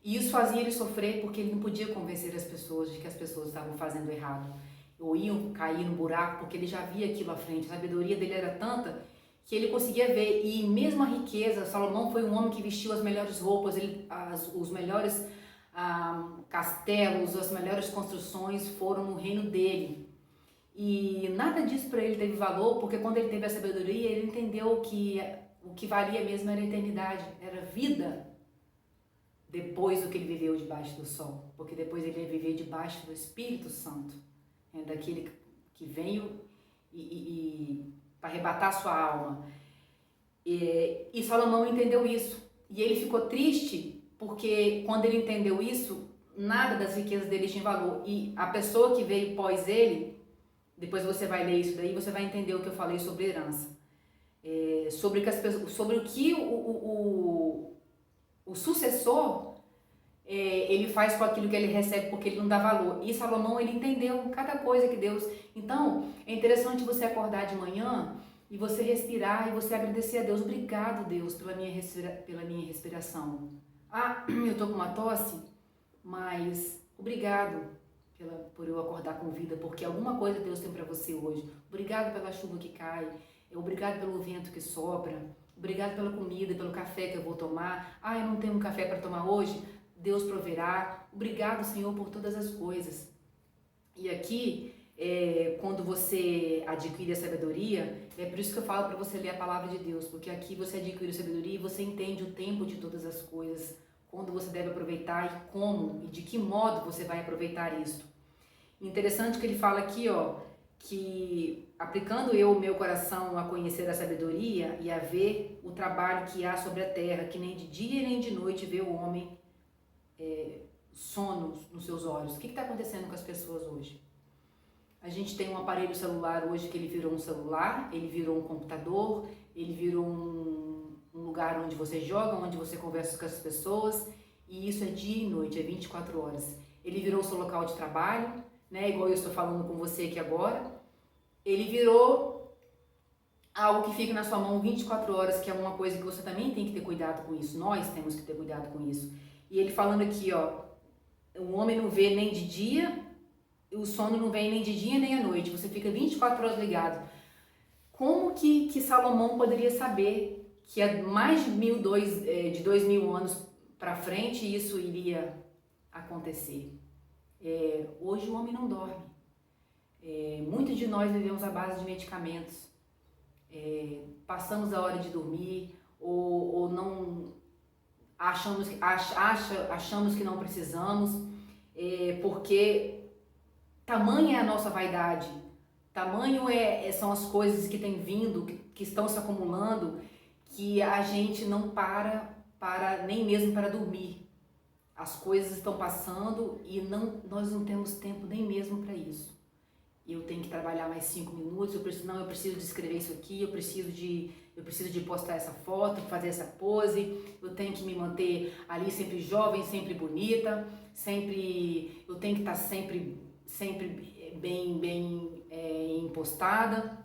E isso fazia ele sofrer porque ele não podia convencer as pessoas de que as pessoas estavam fazendo errado. Ou iam cair no buraco porque ele já via aquilo à frente. A sabedoria dele era tanta que ele conseguia ver. E mesmo a riqueza, Salomão foi um homem que vestiu as melhores roupas, os melhores castelos, as melhores construções foram no reino dele. E nada disso para ele teve valor, porque quando ele teve a sabedoria, ele entendeu que o que valia mesmo era a eternidade, era vida depois do que ele viveu debaixo do sol, porque depois ele ia viver debaixo do Espírito Santo, daquele que veio para arrebatar sua alma. E Salomão entendeu isso, e ele ficou triste, porque quando ele entendeu isso, nada das riquezas dele tinha valor, e a pessoa que veio pós ele, depois você vai ler isso daí, você vai entender o que eu falei sobre herança. Sobre o que o sucessor ele faz com aquilo que ele recebe, porque ele não dá valor. E Salomão, ele entendeu cada coisa que Deus... Então, é interessante você acordar de manhã e você respirar e você agradecer a Deus. Obrigado, Deus, pela minha respiração. Eu tô com uma tosse, mas obrigado por eu acordar com vida, porque alguma coisa Deus tem para você hoje. Obrigado pela chuva que cai, obrigado pelo vento que sopra, obrigado pela comida, pelo café que eu vou tomar. Eu não tenho um café para tomar hoje? Deus proverá. Obrigado, Senhor, por todas as coisas. E aqui, quando você adquire a sabedoria, é por isso que eu falo para você ler a palavra de Deus, porque aqui você adquire a sabedoria e você entende o tempo de todas as coisas, quando você deve aproveitar e como e de que modo você vai aproveitar isso. Interessante que ele fala aqui, que aplicando eu o meu coração a conhecer a sabedoria e a ver o trabalho que há sobre a terra, que nem de dia nem de noite vê o homem sono nos seus olhos. O que está acontecendo com as pessoas hoje? A gente tem um aparelho celular hoje que ele virou um celular, ele virou um computador, ele virou um lugar onde você joga, onde você conversa com as pessoas, e isso é dia e noite, é 24 horas. Ele virou o seu local de trabalho, igual eu estou falando com você aqui agora. Ele virou algo que fica na sua mão 24 horas, que é uma coisa que você também tem que ter cuidado com isso. Nós temos que ter cuidado com isso. E ele falando aqui, o homem não vê nem de dia, o sono não vem nem de dia nem à noite. Você fica 24 horas ligado. Como que Salomão poderia saber que há mais de 2.000 anos para frente isso iria acontecer? Hoje o homem não dorme. Muitos de nós vivemos à base de medicamentos. Passamos a hora de dormir ou não achamos que não precisamos, porque tamanha é a nossa vaidade, tamanho são as coisas que têm vindo, que estão se acumulando, que a gente não para nem mesmo para dormir. As coisas estão passando e nós não temos tempo nem mesmo para isso. Eu tenho que trabalhar mais 5 minutos, eu preciso de escrever isso aqui, eu preciso de postar essa foto, fazer essa pose, eu tenho que me manter ali sempre jovem, sempre bonita, eu tenho que estar sempre bem impostada.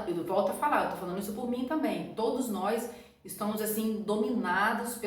Eu volto a falar, eu tô falando isso por mim também. Todos nós estamos assim dominados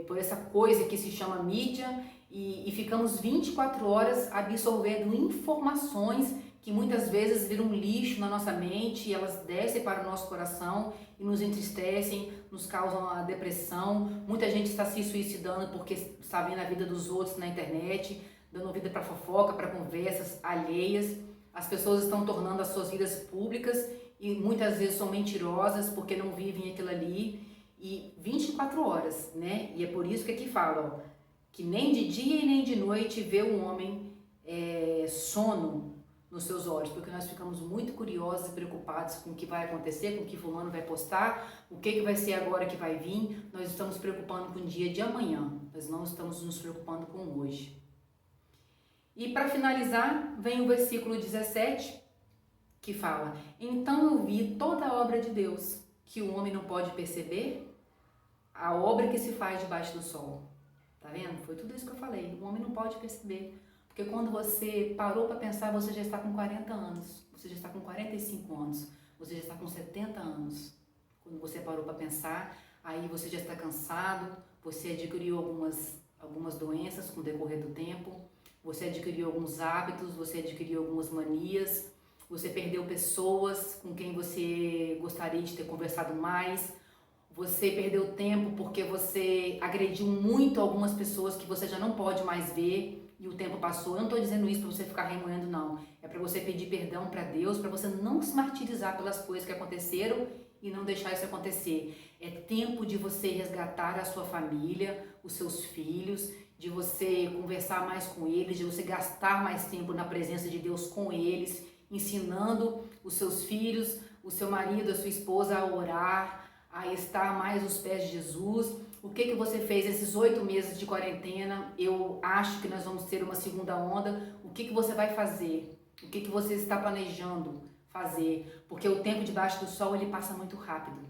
por essa coisa que se chama mídia e ficamos 24 horas absorvendo informações que muitas vezes viram um lixo na nossa mente e elas descem para o nosso coração e nos entristecem, nos causam a depressão. Muita gente está se suicidando porque está vendo a vida dos outros na internet, dando vida para fofoca, para conversas alheias. As pessoas estão tornando as suas vidas públicas e muitas vezes são mentirosas porque não vivem aquilo ali. E 24 horas, E é por isso que aqui fala, que nem de dia e nem de noite vê o homem sono nos seus olhos, porque nós ficamos muito curiosos e preocupados com o que vai acontecer, com o que fulano vai postar, o que vai ser agora que vai vir. Nós estamos preocupando com o dia de amanhã, nós não estamos nos preocupando com hoje. E para finalizar, vem o versículo 17, que fala: então eu vi toda a obra de Deus, que o homem não pode perceber, a obra que se faz debaixo do sol. Tá vendo? Foi tudo isso que eu falei, o homem não pode perceber. Porque quando você parou para pensar, você já está com 40 anos, você já está com 45 anos, você já está com 70 anos. Quando você parou para pensar, aí você já está cansado, você adquiriu algumas doenças com o decorrer do tempo, você adquiriu alguns hábitos, você adquiriu algumas manias, você perdeu pessoas com quem você gostaria de ter conversado mais, você perdeu tempo porque você agrediu muito algumas pessoas que você já não pode mais ver. E o tempo passou. Eu não estou dizendo isso para você ficar remoendo, não. É para você pedir perdão para Deus, para você não se martirizar pelas coisas que aconteceram e não deixar isso acontecer. É tempo de você resgatar a sua família, os seus filhos, de você conversar mais com eles, de você gastar mais tempo na presença de Deus com eles, ensinando os seus filhos, o seu marido, a sua esposa a orar, a estar mais aos pés de Jesus. O que você fez esses 8 meses de quarentena? Eu acho que nós vamos ter uma segunda onda. O que você vai fazer? O que você está planejando fazer? Porque o tempo debaixo do sol, ele passa muito rápido,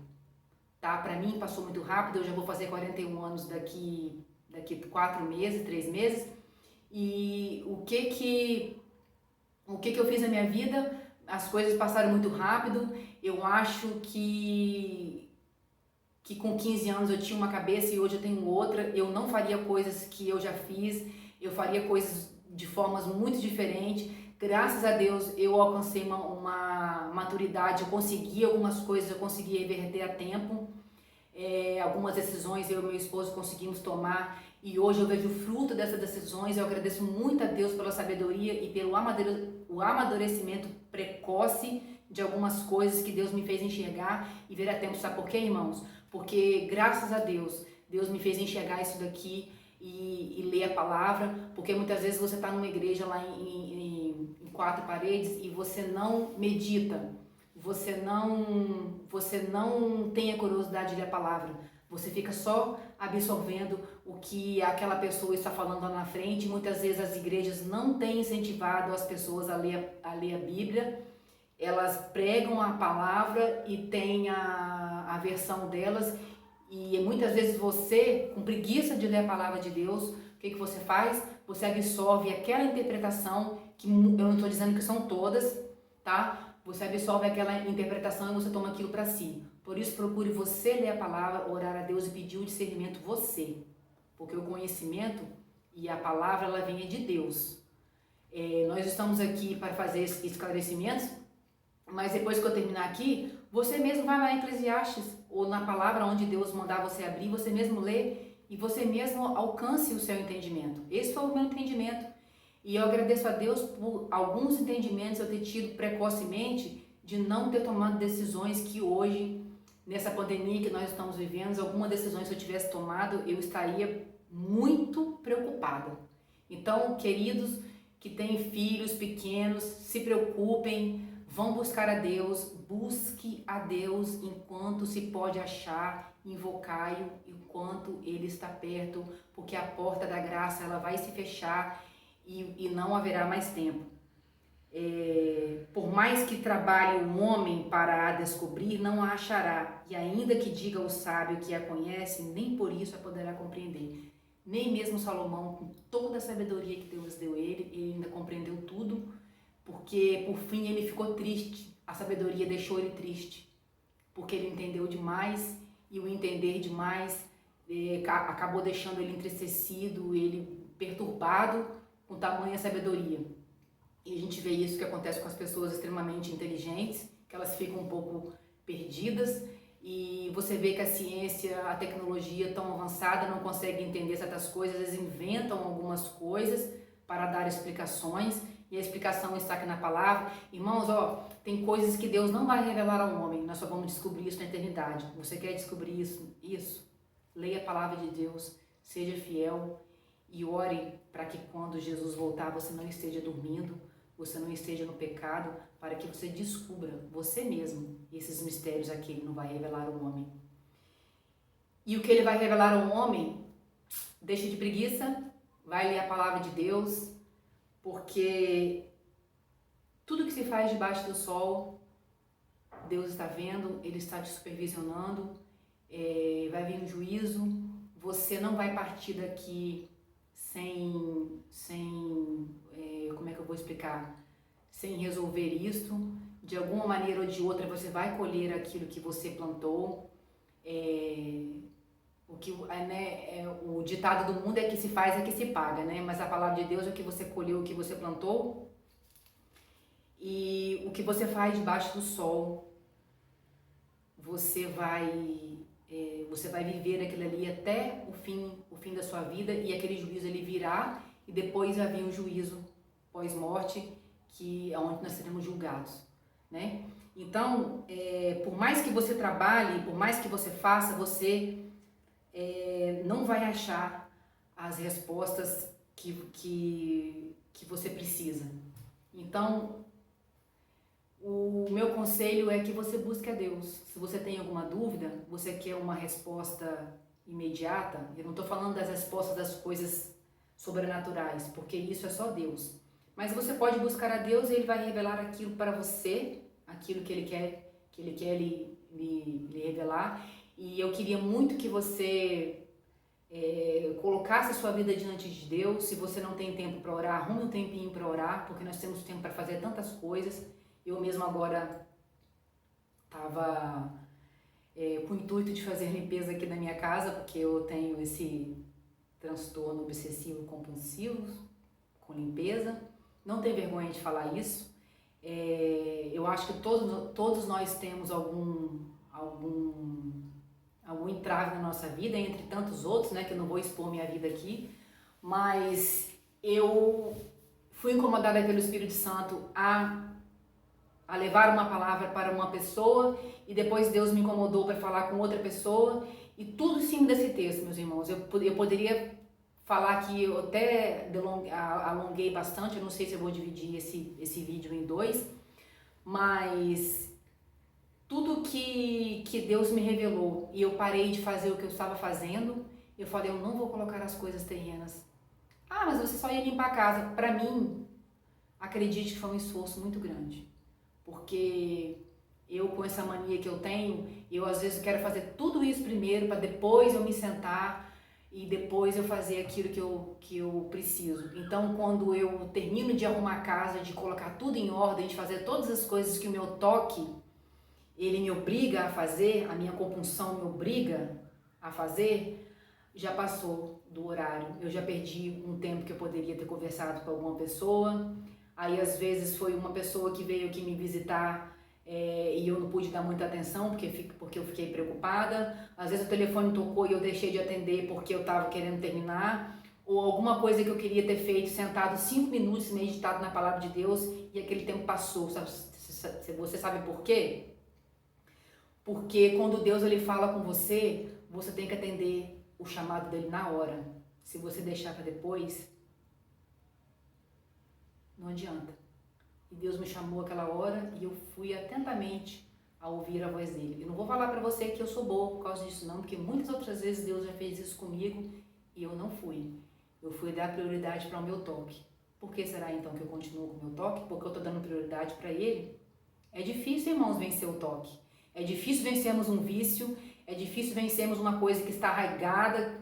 tá? Para mim passou muito rápido. Eu já vou fazer 41 anos daqui 4 meses, 3 meses. E o que eu fiz na minha vida? As coisas passaram muito rápido. Eu acho que com 15 anos eu tinha uma cabeça e hoje eu tenho outra. Eu não faria coisas que eu já fiz, eu faria coisas de formas muito diferentes. Graças a Deus eu alcancei uma maturidade, eu consegui algumas coisas, eu consegui reverter a tempo. Algumas decisões eu e meu esposo conseguimos tomar e hoje eu vejo o fruto dessas decisões. Eu agradeço muito a Deus pela sabedoria e pelo amadurecimento precoce de algumas coisas que Deus me fez enxergar e ver a tempo. Sabe por quê, irmãos? Porque graças a Deus, Deus me fez enxergar isso daqui e ler a palavra, porque muitas vezes você está numa igreja lá em 4 paredes e você não medita, você não tem a curiosidade de ler a palavra, você fica só absorvendo o que aquela pessoa está falando lá na frente. Muitas vezes as igrejas não têm incentivado as pessoas a ler a Bíblia. Elas pregam a palavra e tem a versão delas, e muitas vezes você, com preguiça de ler a palavra de Deus, o que você faz? Você absorve aquela interpretação, que eu não estou dizendo que são todas, tá? Você absorve aquela interpretação e você toma aquilo para si. Por isso, procure você ler a palavra, orar a Deus e pedir o discernimento você, porque o conhecimento e a palavra, ela vem de Deus. Nós estamos aqui para fazer esclarecimentos, mas depois que eu terminar aqui, você mesmo vai lá em Eclesiastes, ou na palavra onde Deus mandar você abrir, você mesmo lê e você mesmo alcance o seu entendimento. Esse foi o meu entendimento. E eu agradeço a Deus por alguns entendimentos eu ter tido precocemente, de não ter tomado decisões que hoje, nessa pandemia que nós estamos vivendo, algumas decisões que eu tivesse tomado, eu estaria muito preocupada. Então, queridos que têm filhos pequenos, se preocupem, vão buscar a Deus, busque a Deus enquanto se pode achar, invocai-o enquanto Ele está perto, porque a porta da graça ela vai se fechar e não haverá mais tempo. Por mais que trabalhe o homem para a descobrir, não a achará, e ainda que diga ao sábio que a conhece, nem por isso a poderá compreender. Nem mesmo Salomão, com toda a sabedoria que Deus deu ele ainda compreendeu tudo, porque por fim ele ficou triste, a sabedoria deixou ele triste, porque ele entendeu demais, e o entender demais acabou deixando ele entristecido, ele perturbado com tamanha sabedoria. E a gente vê isso que acontece com as pessoas extremamente inteligentes, que elas ficam um pouco perdidas, e você vê que a ciência, a tecnologia tão avançada não consegue entender certas coisas, eles inventam algumas coisas para dar explicações, e a explicação está aqui na palavra. Irmãos, tem coisas que Deus não vai revelar ao homem, nós só vamos descobrir isso na eternidade. Você quer descobrir isso? Leia a palavra de Deus, seja fiel e ore para que quando Jesus voltar você não esteja dormindo, você não esteja no pecado, para que você descubra você mesmo esses mistérios a que ele não vai revelar ao homem. E o que ele vai revelar ao homem, deixa de preguiça, vai ler a palavra de Deus, porque tudo que se faz debaixo do sol, Deus está vendo, Ele está te supervisionando, vai vir um juízo, você não vai partir daqui como é que eu vou explicar? Sem resolver isto, de alguma maneira ou de outra você vai colher aquilo que você plantou. O ditado do mundo é que se faz é que se paga, né? Mas a palavra de Deus é o que você colheu, o que você plantou. E o que você faz debaixo do sol, você vai viver aquilo ali até o fim da sua vida, e aquele juízo ele virá, e depois vai vir um juízo pós-morte, que é onde nós seremos julgados, né? Então, por mais que você trabalhe, por mais que você faça, você não vai achar as respostas que você precisa. Então, o meu conselho é que você busque a Deus. Se você tem alguma dúvida, você quer uma resposta imediata, eu não estou falando das respostas das coisas sobrenaturais, porque isso é só Deus. Mas você pode buscar a Deus e Ele vai revelar aquilo para você, aquilo que Ele quer lhe revelar. E eu queria muito que você colocasse a sua vida diante de Deus. Se você não tem tempo para orar, arrume um tempinho para orar, porque nós temos tempo para fazer tantas coisas. Eu mesmo agora estava com o intuito de fazer limpeza aqui na minha casa, porque eu tenho esse transtorno obsessivo compulsivo com limpeza. Não tenho vergonha de falar isso. Eu acho que todos nós temos algum entrave na nossa vida, entre tantos outros, né, que eu não vou expor minha vida aqui, mas eu fui incomodada pelo Espírito Santo a levar uma palavra para uma pessoa, e depois Deus me incomodou para falar com outra pessoa, e tudo em cima desse texto, meus irmãos. Eu poderia falar que eu até alonguei bastante, eu não sei se eu vou dividir esse vídeo em dois, mas tudo que Deus me revelou e eu parei de fazer o que eu estava fazendo, eu falei, eu não vou colocar as coisas terrenas. Ah, mas você só ia limpar a casa. Para mim, acredite que foi um esforço muito grande, porque eu, com essa mania que eu tenho, eu às vezes quero fazer tudo isso primeiro para depois eu me sentar e depois eu fazer aquilo que eu preciso. Então, quando eu termino de arrumar a casa, de colocar tudo em ordem, de fazer todas as coisas que o meu toque, ele me obriga a fazer, a minha compulsão me obriga a fazer, já passou do horário. Eu já perdi um tempo que eu poderia ter conversado com alguma pessoa. Aí, às vezes, foi uma pessoa que veio aqui me visitar e eu não pude dar muita atenção porque eu fiquei preocupada. Às vezes o telefone tocou e eu deixei de atender porque eu estava querendo terminar, ou alguma coisa que eu queria ter feito, sentado 5 minutos meditado na palavra de Deus, e aquele tempo passou. Você sabe por quê? Porque quando Deus ele fala com você, você tem que atender o chamado dele na hora. Se você deixar para depois, não adianta. E Deus me chamou aquela hora e eu fui atentamente a ouvir a voz dele. Eu não vou falar para você que eu sou boa por causa disso não, porque muitas outras vezes Deus já fez isso comigo e eu não fui. Eu fui dar prioridade para o meu toque. Por que será então que eu continuo com o meu toque? Porque eu estou dando prioridade para ele? É difícil, irmãos, vencer o toque. É difícil vencermos um vício, é difícil vencermos uma coisa que está arraigada,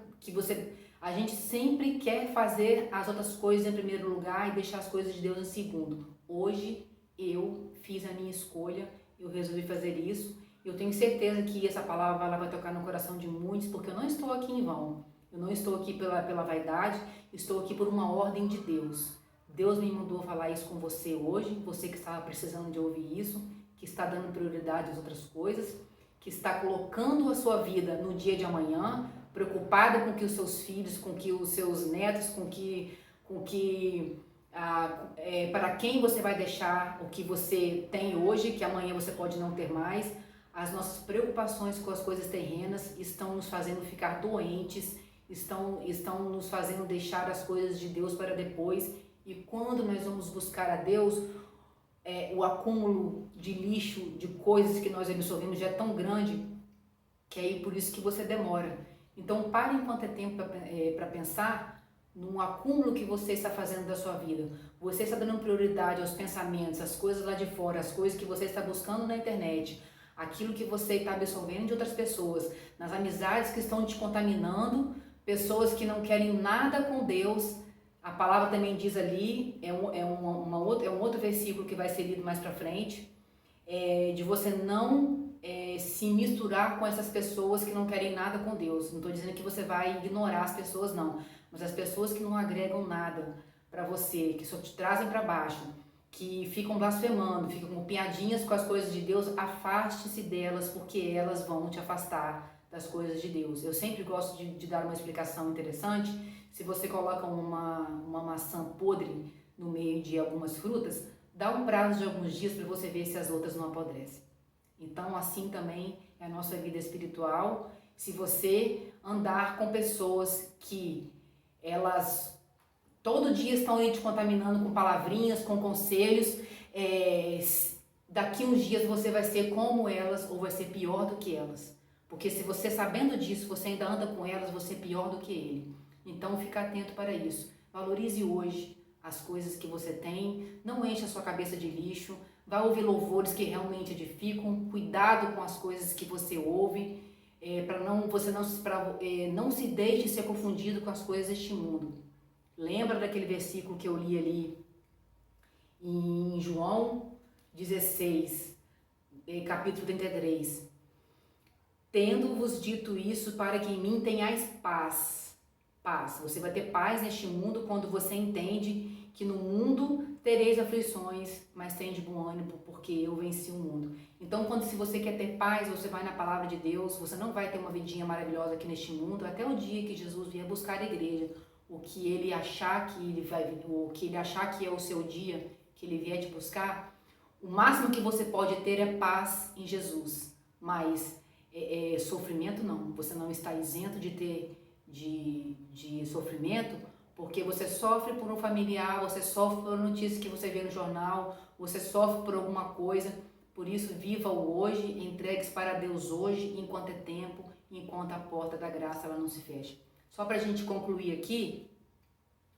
a gente sempre quer fazer as outras coisas em primeiro lugar e deixar as coisas de Deus em segundo. Hoje eu fiz a minha escolha, eu resolvi fazer isso. Eu tenho certeza que essa palavra ela vai tocar no coração de muitos, porque eu não estou aqui em vão. Eu não estou aqui pela vaidade, estou aqui por uma ordem de Deus. Deus me mandou falar isso com você hoje, você que estava precisando de ouvir isso, que está dando prioridade às outras coisas, que está colocando a sua vida no dia de amanhã, preocupada com que os seus filhos, com que os seus netos, para quem você vai deixar o que você tem hoje, que amanhã você pode não ter mais. As nossas preocupações com as coisas terrenas estão nos fazendo ficar doentes, estão nos fazendo deixar as coisas de Deus para depois, E quando nós vamos buscar a Deus, o acúmulo de lixo, de coisas que nós absorvemos já é tão grande, que aí por isso que você demora. Então pare enquanto é tempo para pensar no acúmulo que você está fazendo da sua vida. Você está dando prioridade aos pensamentos, às coisas lá de fora, às coisas que você está buscando na internet, aquilo que você está absorvendo de outras pessoas, nas amizades que estão te contaminando, pessoas que não querem nada com Deus. A palavra também diz ali, um outro versículo que vai ser lido mais para frente, de você não se misturar com essas pessoas que não querem nada com Deus. Não estou dizendo que você vai ignorar as pessoas, não, mas as pessoas que não agregam nada para você, que só te trazem para baixo, que ficam blasfemando, ficam com piadinhas com as coisas de Deus, afaste-se delas, porque elas vão te afastar das coisas de Deus. Eu sempre gosto de dar uma explicação interessante. Se você coloca uma maçã podre no meio de algumas frutas, dá um prazo de alguns dias para você ver se as outras não apodrecem. Então, assim também é a nossa vida espiritual. Se você andar com pessoas que elas todo dia estão aí te contaminando com palavrinhas, com conselhos, daqui uns dias você vai ser como elas ou vai ser pior do que elas. Porque se você, sabendo disso, você ainda anda com elas, você é pior do que ele. Então fica atento para isso. Valorize hoje as coisas que você tem, não enche a sua cabeça de lixo, vá ouvir louvores que realmente edificam, cuidado com as coisas que você ouve, para não se deixe ser confundido com as coisas deste mundo. Lembra daquele versículo que eu li ali em João 16, capítulo 33. Tendo-vos dito isso, para que em mim tenhais paz. Paz. Você vai ter paz neste mundo quando você entende que no mundo tereis aflições, mas tem de bom ânimo, porque eu venci o mundo. Então, se você quer ter paz, você vai na palavra de Deus, você não vai ter uma vidinha maravilhosa aqui neste mundo, até o dia que Jesus vier buscar a igreja. O que ele achar que é o seu dia, que ele vier te buscar, o máximo que você pode ter é paz em Jesus, mas sofrimento não. Você não está isento de ter de sofrimento, porque você sofre por um familiar, você sofre por notícias que você vê no jornal, você sofre por alguma coisa. Por isso, viva o hoje, entregue-se para Deus hoje, enquanto é tempo, enquanto a porta da graça ela não se fecha. Só para a gente concluir aqui,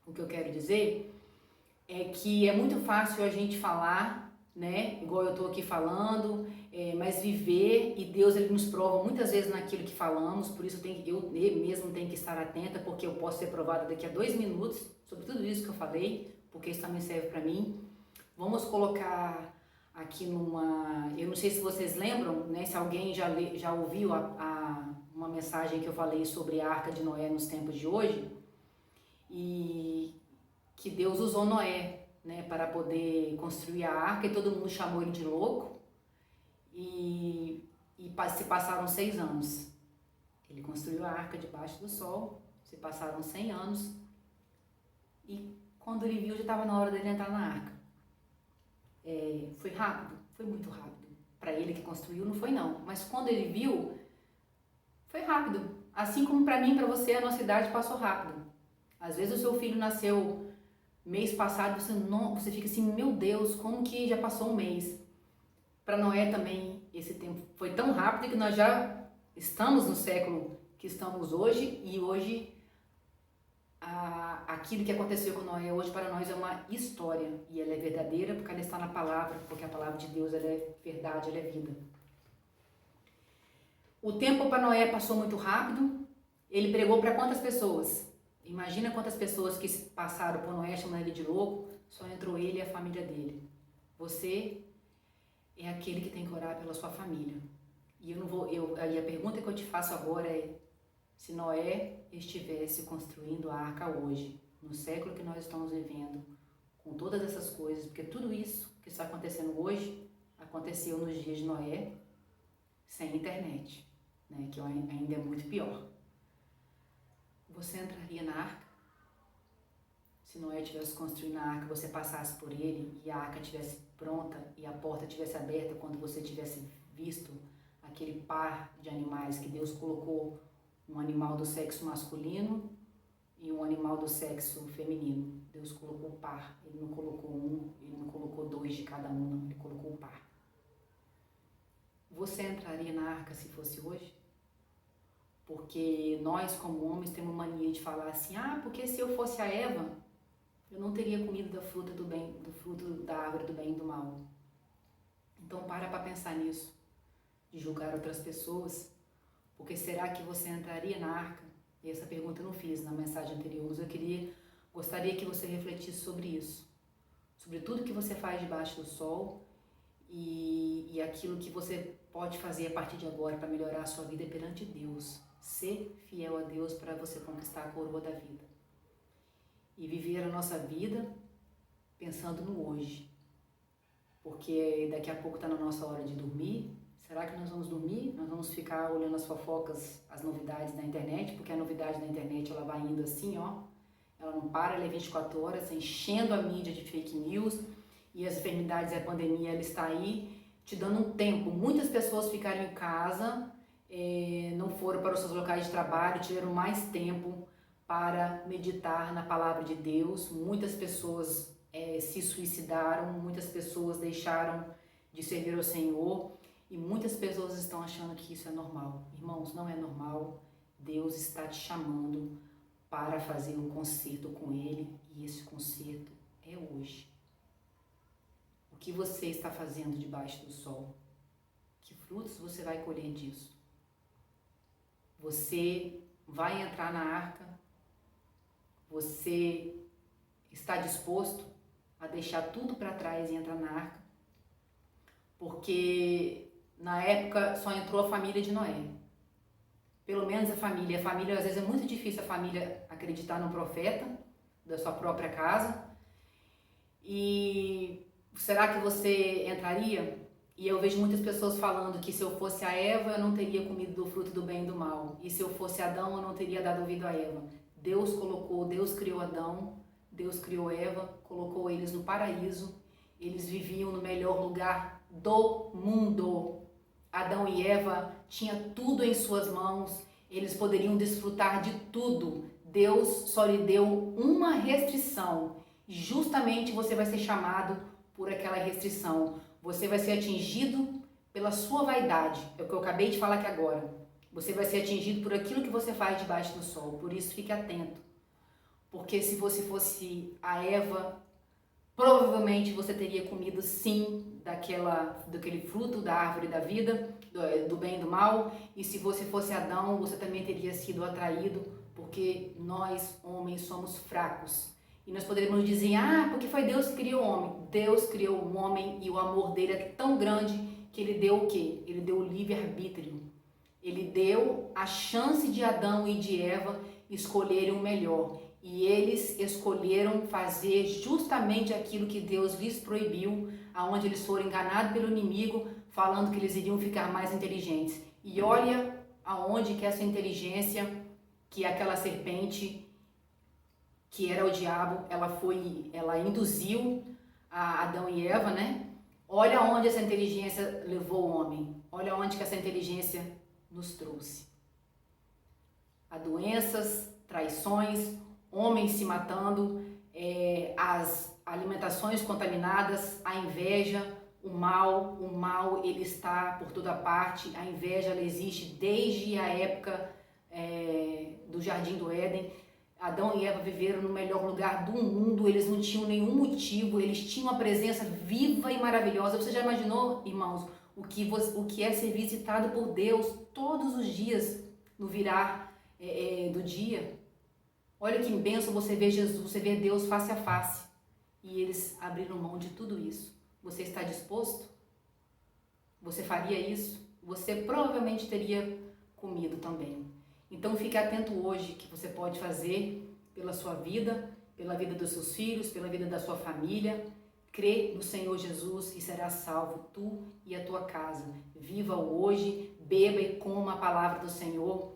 o que eu quero dizer é que é muito fácil a gente falar, né? Igual eu estou aqui falando, mas viver, e Deus ele nos prova muitas vezes naquilo que falamos, por isso eu mesmo tenho que estar atenta, porque eu posso ser provada daqui a 2 minutos sobre tudo isso que eu falei, porque isso também serve para mim. Vamos colocar aqui eu não sei se vocês lembram, né? Se alguém já ouviu uma mensagem que eu falei sobre a Arca de Noé nos tempos de hoje, e que Deus usou Noé, né, para poder construir a arca, e todo mundo chamou ele de louco, e se passaram 6 anos. Ele construiu a arca debaixo do sol, se passaram 100 anos, e quando ele viu, já estava na hora dele entrar na arca. Foi rápido? Foi muito rápido. Para ele que construiu, não foi não, mas quando ele viu, foi rápido. Assim como para mim, para você, a nossa idade passou rápido. Às vezes o seu filho nasceu mês passado, você fica assim, meu Deus, como que já passou um mês? Para Noé também, esse tempo foi tão rápido que nós já estamos no século que estamos hoje, e hoje aquilo que aconteceu com Noé hoje para nós é uma história, e ela é verdadeira porque ela está na palavra, porque a palavra de Deus ela é verdade, ela é vida. O tempo para Noé passou muito rápido. Ele pregou para quantas pessoas? Imagina quantas pessoas que passaram por Noé chamando ele de louco, só entrou ele e a família dele. Você é aquele que tem que orar pela sua família. E a pergunta que eu te faço agora é: se Noé estivesse construindo a arca hoje, no século que nós estamos vivendo, com todas essas coisas, porque tudo isso que está acontecendo hoje, aconteceu nos dias de Noé, sem internet, né, que ainda é muito pior. Você entraria na arca? Se Noé estivesse construindo a arca, você passasse por ele e a arca estivesse pronta e a porta estivesse aberta quando você tivesse visto aquele par de animais que Deus colocou, um animal do sexo masculino e um animal do sexo feminino. Deus colocou o par, ele não colocou um, ele não colocou dois de cada um, não, ele colocou o par. Você entraria na arca se fosse hoje? Porque nós, como homens, temos mania de falar assim, porque se eu fosse a Eva, eu não teria comido da fruta do bem, do fruto da árvore do bem e do mal. Então para pensar nisso, de julgar outras pessoas, porque será que você entraria na arca? E essa pergunta eu não fiz na mensagem anterior, mas gostaria que você refletisse sobre isso, sobre tudo que você faz debaixo do sol e aquilo que você pode fazer a partir de agora para melhorar a sua vida perante Deus. Ser fiel a Deus para você conquistar a coroa da vida. E viver a nossa vida pensando no hoje. Porque daqui a pouco está na nossa hora de dormir. Será que nós vamos dormir? Nós vamos ficar olhando as fofocas, as novidades da internet? Porque a novidade da internet ela vai indo assim, ó. Ela não para, ela é 24 horas, enchendo a mídia de fake news. E as enfermidades e a pandemia, ela está aí, te dando um tempo. Muitas pessoas ficaram em casa, não foram para os seus locais de trabalho, tiveram mais tempo para meditar na palavra de Deus. Muitas pessoas se suicidaram, muitas pessoas deixaram de servir ao Senhor e muitas pessoas estão achando que isso é normal. Irmãos, não é normal. Deus está te chamando para fazer um concerto com Ele e esse concerto é hoje. O que você está fazendo debaixo do sol? Que frutos você vai colher disso? Você vai entrar na arca? Você está disposto a deixar tudo para trás e entrar na arca? Porque na época só entrou a família de Noé. Pelo menos a família. Às vezes é muito difícil a família acreditar no profeta da sua própria casa. E será que você entraria? E eu vejo muitas pessoas falando que se eu fosse a Eva, eu não teria comido do fruto do bem e do mal. E se eu fosse Adão, eu não teria dado ouvido a Eva. Deus criou Adão, Deus criou Eva, colocou eles no paraíso. Eles viviam no melhor lugar do mundo. Adão e Eva tinham tudo em suas mãos. Eles poderiam desfrutar de tudo. Deus só lhe deu uma restrição. Justamente você vai ser chamado por aquela restrição. Você vai ser atingido pela sua vaidade. É o que eu acabei de falar aqui agora. Você vai ser atingido por aquilo que você faz debaixo do sol. Por isso, fique atento. Porque se você fosse a Eva, provavelmente você teria comido sim daquele fruto da árvore da vida, do bem e do mal. E se você fosse Adão, você também teria sido atraído, porque nós, homens, somos fracos. E nós poderíamos dizer, porque foi Deus que criou o homem. Deus criou o homem e o amor dele é tão grande que ele deu o quê? Ele deu o livre-arbítrio. Ele deu a chance de Adão e de Eva escolherem o melhor. E eles escolheram fazer justamente aquilo que Deus lhes proibiu, aonde eles foram enganados pelo inimigo, falando que eles iriam ficar mais inteligentes. E olha aonde que essa inteligência, que aquela serpente, que era o diabo, ela induziu a Adão e Eva, né? Olha onde essa inteligência levou o homem. Olha onde que essa inteligência nos trouxe. A doenças, traições, homens se matando, as alimentações contaminadas, a inveja, o mal ele está por toda parte. A inveja ela existe desde a época do Jardim do Éden. Adão e Eva viveram no melhor lugar do mundo, eles não tinham nenhum motivo, eles tinham uma presença viva e maravilhosa. Você já imaginou, irmãos, o que é ser visitado por Deus todos os dias no virar do dia? Olha que bênção você ver Jesus, você ver Deus face a face. E eles abriram mão de tudo isso. Você está disposto? Você faria isso? Você provavelmente teria comido também. Então fique atento hoje que você pode fazer pela sua vida, pela vida dos seus filhos, pela vida da sua família. Crê no Senhor Jesus e será salvo tu e a tua casa. Viva o hoje, beba e coma a palavra do Senhor,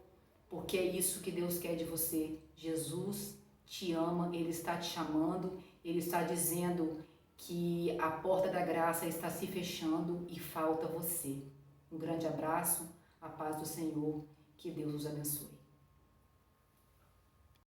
porque é isso que Deus quer de você. Jesus te ama, Ele está te chamando, Ele está dizendo que a porta da graça está se fechando e falta você. Um grande abraço, a paz do Senhor, que Deus os abençoe.